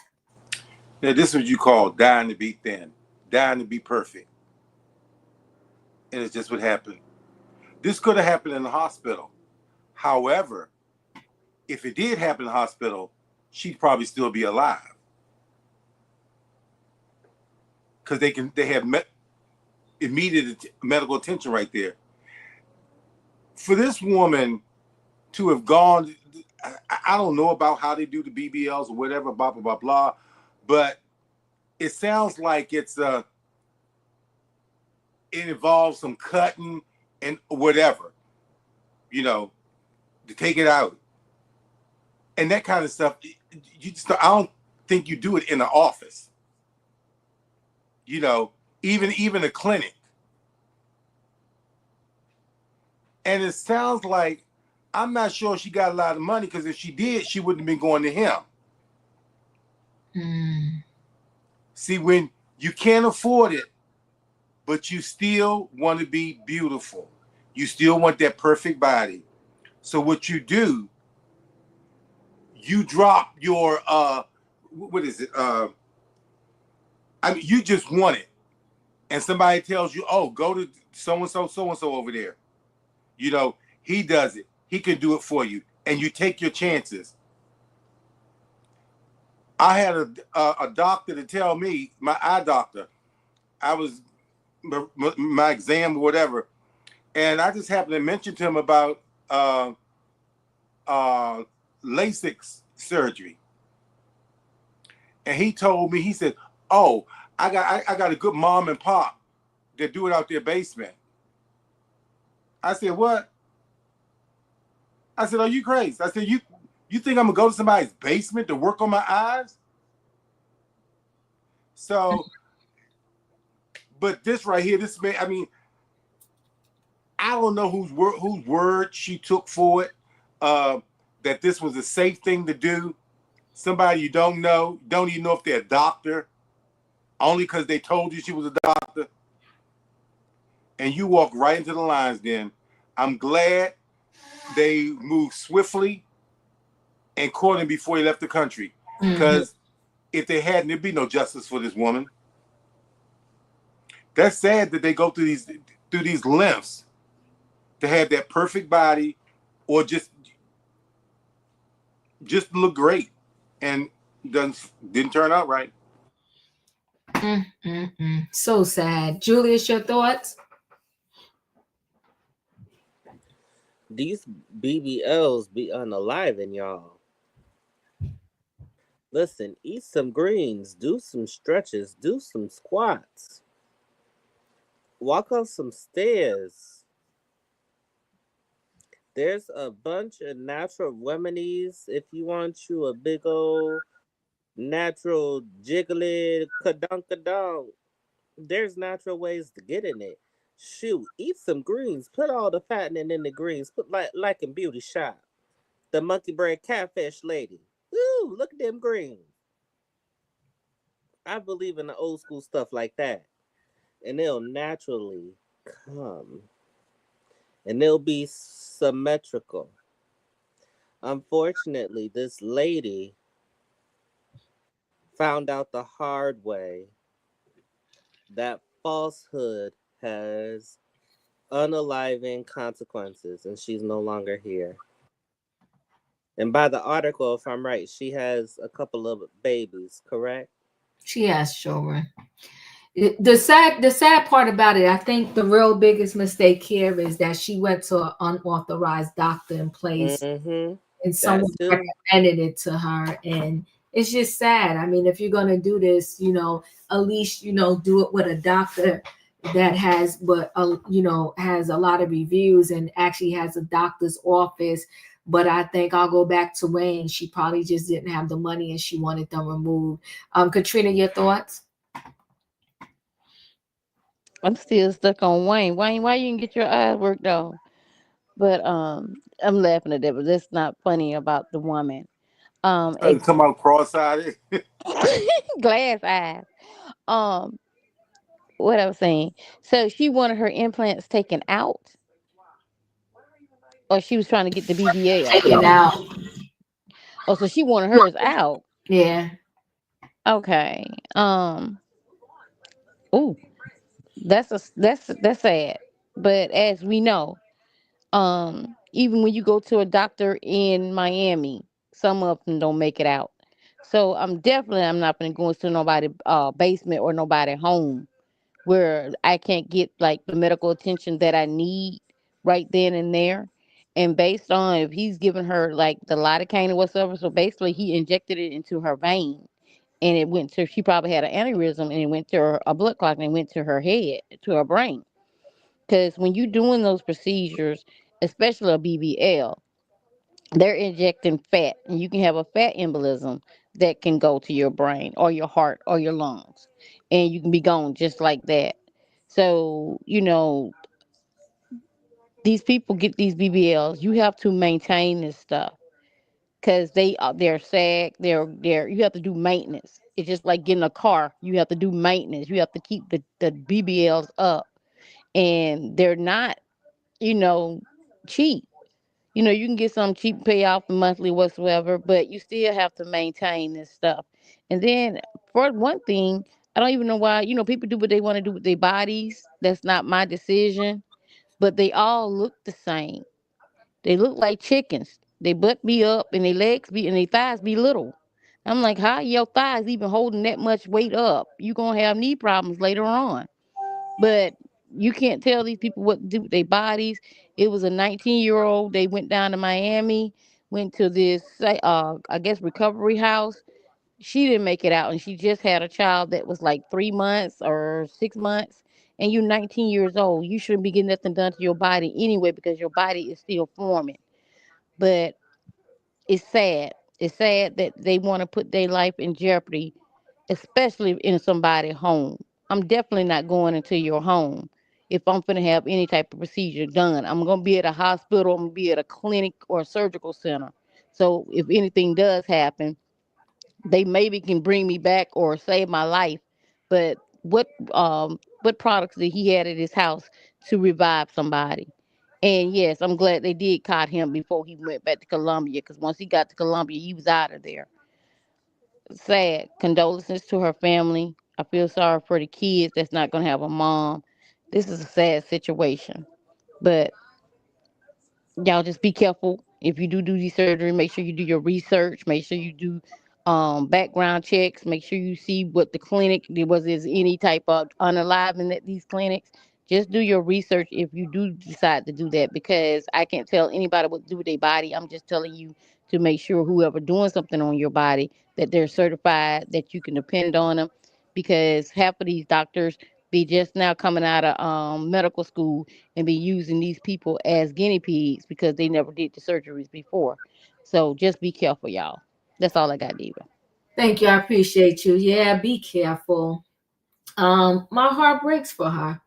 Now, this is what you call dying to be thin, dying to be perfect. And it's just what happened This could have happened in the hospital. However, if it did happen in the hospital, she'd probably still be alive. Because they have immediate medical attention right there. For this woman to have gone, I don't know about how they do the BBLs or whatever, blah, blah, blah, blah, but it sounds like it involves some cutting and whatever, to take it out. And that kind of stuff, I don't think you do it in an office. Even a clinic. And it sounds like, I'm not sure she got a lot of money, because if she did, she wouldn't have been going to him. See, when you can't afford it, but you still want to be beautiful, you still want that perfect body. So what you do, you drop your, what is it? You just want it. And somebody tells you, oh, go to so-and-so over there. He does it. He can do it for you. And you take your chances. I had a doctor to tell me, my eye doctor, I was, my exam or whatever, and I just happened to mention to him about LASIK surgery. And he told me, he said, oh, I got a good mom and pop that do it out their basement. I said, what? I said, are you crazy? I said, you think I'm gonna go to somebody's basement to work on my eyes? So, but this right here, this man, I don't know whose word she took for it, that this was a safe thing to do. Somebody you don't know, don't even know if they're a doctor, only because they told you she was a doctor. And you walk right into the lines then. I'm glad they moved swiftly and caught him before he left the country. Because if they hadn't, there'd be no justice for this woman. That's sad that they go through these lengths to have that perfect body, or just look great, and didn't turn out right. So sad. Julius, your thoughts? These BBLs be unaliving y'all. Listen, eat some greens, do some stretches, do some squats, walk up some stairs. There's a bunch of natural remedies if you want you a big old natural jiggly kadunk. There's natural ways to get in it. Shoot, eat some greens. Put all the fattening in the greens. Put like in Beauty Shop. The monkey bread catfish lady. Ooh, look at them greens. I believe in the old school stuff like that. And they'll naturally come. And they'll be symmetrical. Unfortunately, this lady found out the hard way that falsehood has unaliving consequences, and she's no longer here. And by the article, if I'm right, she has a couple of babies, correct? She has children. The sad part about it, I think the real biggest mistake here is that she went to an unauthorized doctor in place, and someone recommended it to her, and it's just sad. If you're gonna do this, at least do it with a doctor that has a lot of reviews and actually has a doctor's office. But I think I'll go back to Wayne. She probably just didn't have the money and she wanted them removed. Katrina, your thoughts? I'm still stuck on Wayne. Wayne, why you didn't get your eyes worked on? But I'm laughing at that, but that's not funny about the woman. Come out cross-eyed. Glass eyes. What I was saying. So she wanted her implants taken out, or she was trying to get the BBL taken out. Oh, so she wanted hers out. Yeah. Okay. Oh, that's sad. But as we know, Even when you go to a doctor in Miami, some of them don't make it out. So I'm not gonna go into nobody basement or nobody home where I can't get like the medical attention that I need right then and there. And based on if he's giving her like the lidocaine or whatsoever, so basically he injected it into her vein, and it went to, she probably had an aneurysm, and it went to her, a blood clot, and it went to her head, to her brain. Because when you're doing those procedures, especially a BBL, they're injecting fat, and you can have a fat embolism that can go to your brain or your heart or your lungs, and you can be gone just like that. So, these people get these BBLs. You have to maintain this stuff because they're sag. They're you have to do maintenance. It's just like getting a car. You have to do maintenance. You have to keep the BBLs up, and they're not you know cheap. You can get some cheap payoff monthly whatsoever, but you still have to maintain this stuff. And then for one thing, I don't even know why, people do what they want to do with their bodies. That's not my decision. But they all look the same. They look like chickens. They butt be up and their legs be and their thighs be little. I'm like, how your thighs even holding that much weight up? You gonna have knee problems later on. But you can't tell these people what to do with their bodies. It was a 19-year-old. They went down to Miami, went to this, I guess, recovery house. She didn't make it out, and she just had a child that was like 3 months or 6 months. And you're 19 years old. You shouldn't be getting nothing done to your body anyway because your body is still forming. But it's sad. It's sad that they want to put their life in jeopardy, especially in somebody's home. I'm definitely not going into your home if I'm going to have any type of procedure done. I'm going to be at a hospital, I'm going to be at a clinic or a surgical center. So if anything does happen, they maybe can bring me back or save my life. But what products did he had at his house to revive somebody? And yes, I'm glad they did caught him before he went back to Colombia, because once he got to Colombia, he was out of there. Sad. Condolences to her family. I feel sorry for the kids that's not going to have a mom. This is a sad situation. But y'all just be careful. If you do these surgery, make sure you do your research. Make sure you do background checks. Make sure you see what the clinic was. Is any type of unaliving at these clinics? Just do your research if you do decide to do that, because I can't tell anybody what to do with their body. I'm just telling you to make sure whoever doing something on your body that they're certified, that you can depend on them, because half of these doctors be just now coming out of medical school and be using these people as guinea pigs because they never did the surgeries before. So just be careful, y'all. That's all I got, Diva. Thank you. I appreciate you. Yeah, be careful. My heart breaks for her.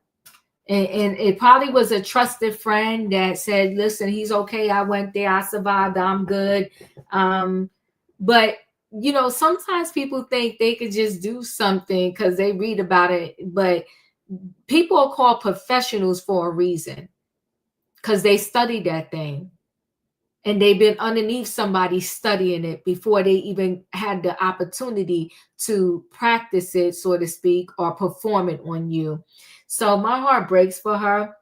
And it probably was a trusted friend that said, listen, he's okay. I went there. I survived. I'm good. But, sometimes people think they could just do something because they read about it. But people are called professionals for a reason, because they studied that thing. And they've been underneath somebody studying it before they even had the opportunity to practice it, so to speak, or perform it on you. So my heart breaks for her.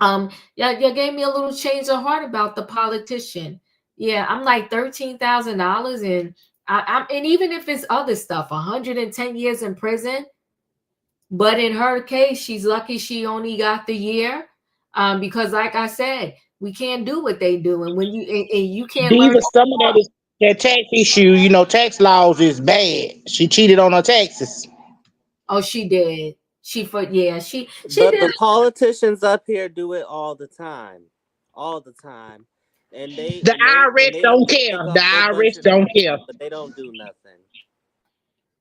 You gave me a little change of heart about the politician. Yeah, I'm like $13,000, and and even if it's other stuff, 110 years in prison. But in her case, she's lucky she only got the year, because, like I said, we can't do what they do, and when you can't learn. Diva, some of that is that tax issue. Tax laws is bad. She cheated on her taxes. Oh, she did. She But did. the politicians up here do it all the time. All the time. And they The and they and IRS they don't don't care. take The off their IRS budget don't all the care. time, but they don't do nothing.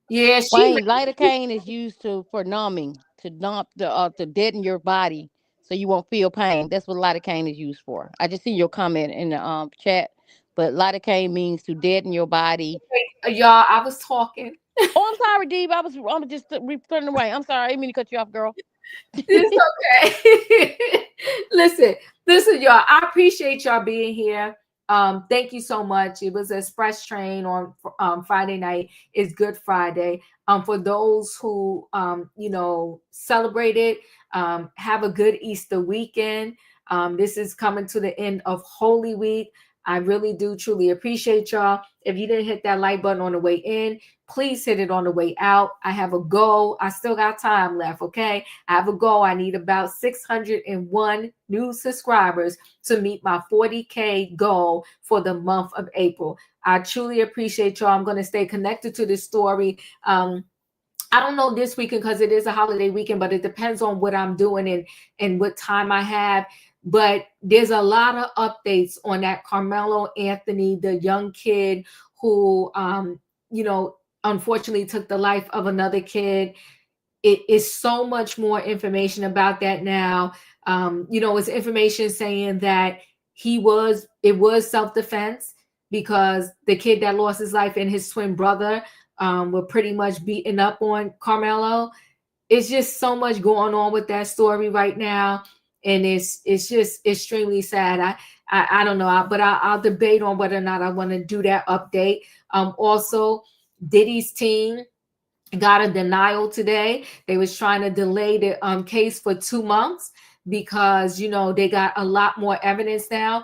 Yeah, she. Wayne, lidocaine is used for numbing, to numb to deaden your body so you won't feel pain. That's what lidocaine is used for. I just see your comment in the chat, but lidocaine means to deaden your body. Y'all, I was talking. Oh, I'm sorry, Dee. I'm just turning away. I'm sorry. I didn't mean to cut you off, girl. It's okay. listen, y'all. I appreciate y'all being here. Thank you so much. It was Express Train on Friday night. It's Good Friday. For those who celebrated, have a good Easter weekend. This is coming to the end of Holy Week. I really do truly appreciate y'all. If you didn't hit that like button on the way in, please hit it on the way out. I have a goal. I still got time left, okay? I have a goal. I need about 601 new subscribers to meet my 40K goal for the month of April. I truly appreciate y'all. I'm going to stay connected to this story. I don't know this weekend because it is a holiday weekend, but it depends on what I'm doing and what time I have. But there's a lot of updates on that Carmelo Anthony, the young kid who, unfortunately took the life of another kid. It is so much more information about that now. It's information saying that it was self-defense because the kid that lost his life and his twin brother were pretty much beating up on Carmelo. It's just so much going on with that story right now. And it's just extremely sad. I don't know, but I'll debate on whether or not I want to do that update. Also, Diddy's team got a denial today. They was trying to delay the case for 2 months because, they got a lot more evidence now.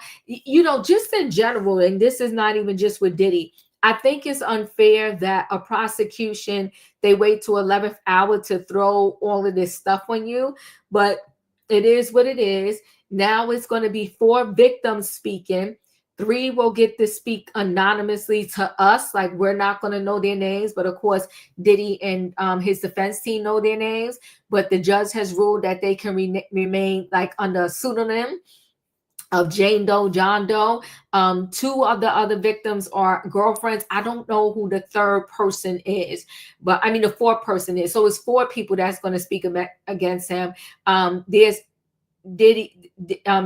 Just in general, and this is not even just with Diddy, I think it's unfair that a prosecution, they wait to 11th hour to throw all of this stuff on you. But it is what it is. Now it's going to be 4 victims speaking. 3 will get to speak anonymously to us. Like, we're not going to know their names. But of course, Diddy and his defense team know their names. But the judge has ruled that they can remain like under a pseudonym of Jane Doe, John Doe. 2 of the other victims are girlfriends. I don't know who the 3rd person is, but the 4th person is. So it's 4 people that's going to speak against him. There's Diddy,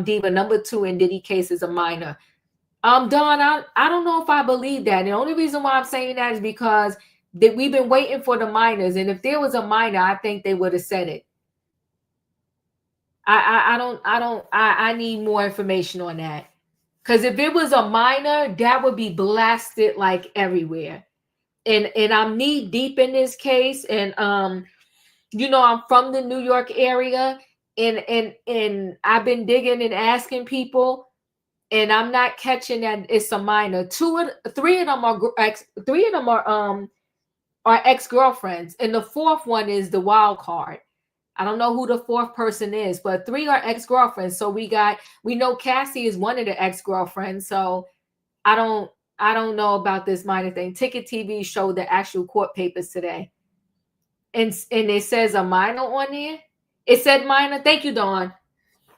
Diva number 2 in Diddy case is a minor. Dawn, I don't know if I believe that. The only reason why I'm saying that is because we've been waiting for the minors, and if there was a minor, I think they would have said it. I need more information on that. Because if it was a minor, that would be blasted like everywhere. And I'm knee deep in this case. And I'm from the New York area. And I've been digging and asking people, and I'm not catching that it's a minor. 3 of them are ex-girlfriends, and the 4th one is the wild card. I don't know who the 4th person is, but 3 are ex-girlfriends. So we know Cassie is one of the ex-girlfriends. So I don't know about this minor thing. Ticket TV showed the actual court papers today. And it says a minor on there. It said minor. Thank you, Dawn.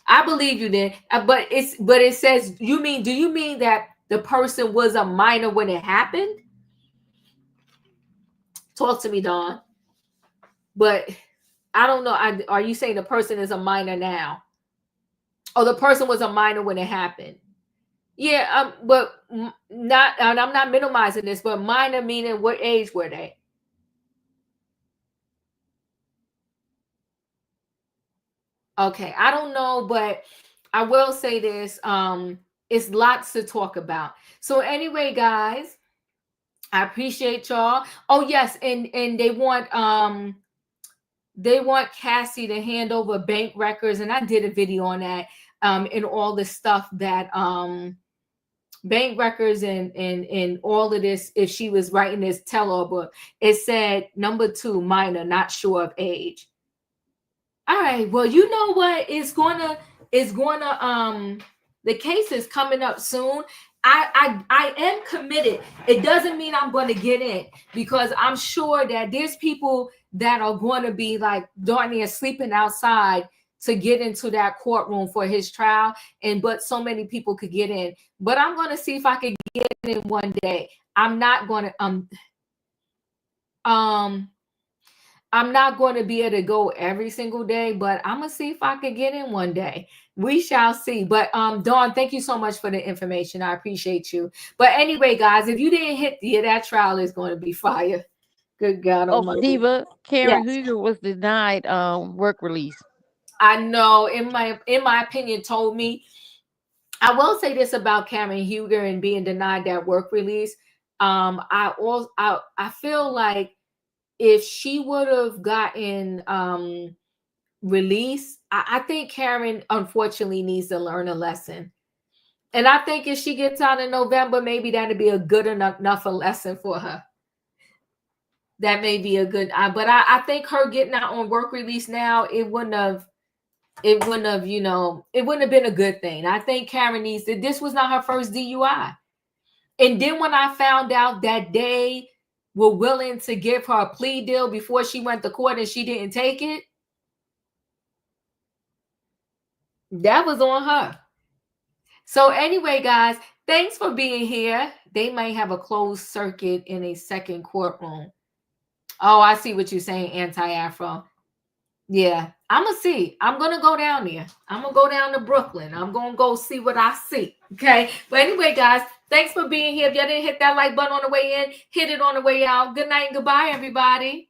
I believe you then. But it says, do you mean that the person was a minor when it happened? Talk to me, Dawn. But I don't know. Are you saying the person is a minor now? Or the person was a minor when it happened? Yeah, but not, and I'm not minimizing this, but minor meaning what age were they? Okay, I don't know, but I will say this. It's lots to talk about. So anyway, guys, I appreciate y'all. Oh, yes, and they want Cassie to hand over bank records, and I did a video on that, and all the stuff that bank records and all of this. If she was writing this tell-all book, it said number 2, minor, not sure of age. All right, well, you know what? It's gonna the case is coming up soon. I am committed. It doesn't mean I'm going to get in, because I'm sure that there's people that are going to be like darn near sleeping outside to get into that courtroom for his trial. But so many people could get in. But I'm going to see if I could get in one day. I'm not going to be able to go every single day, but I'm going to see if I could get in one day. We shall see. But Dawn, thank you so much for the information. I appreciate you. But anyway, guys, if you didn't hit that trial is going to be fire. Good God Almighty. Diva, Karen Yes. Huger was denied work release. I know. In my opinion, told me. I will say this about Karen Huger and being denied that work release. I feel like if she would have gotten release, I think Karen unfortunately needs to learn a lesson. And I think if she gets out in November, maybe that'd be a good enough a lesson for her. That may be a good, but I think her getting out on work release now, it wouldn't have, it wouldn't have been a good thing. I think Karen needs to, this was not her first DUI. And then when I found out that they were willing to give her a plea deal before she went to court and she didn't take it, that was on her. So anyway, guys, thanks for being here. They might have a closed circuit in a second courtroom. Oh, I see what you're saying, anti-Afro. Yeah, I'm going to see. I'm going to go down there. I'm going to go down to Brooklyn. I'm going to go see what I see. Okay. But anyway, guys, thanks for being here. If you didn't hit that like button on the way in, hit it on the way out. Good night and goodbye, everybody.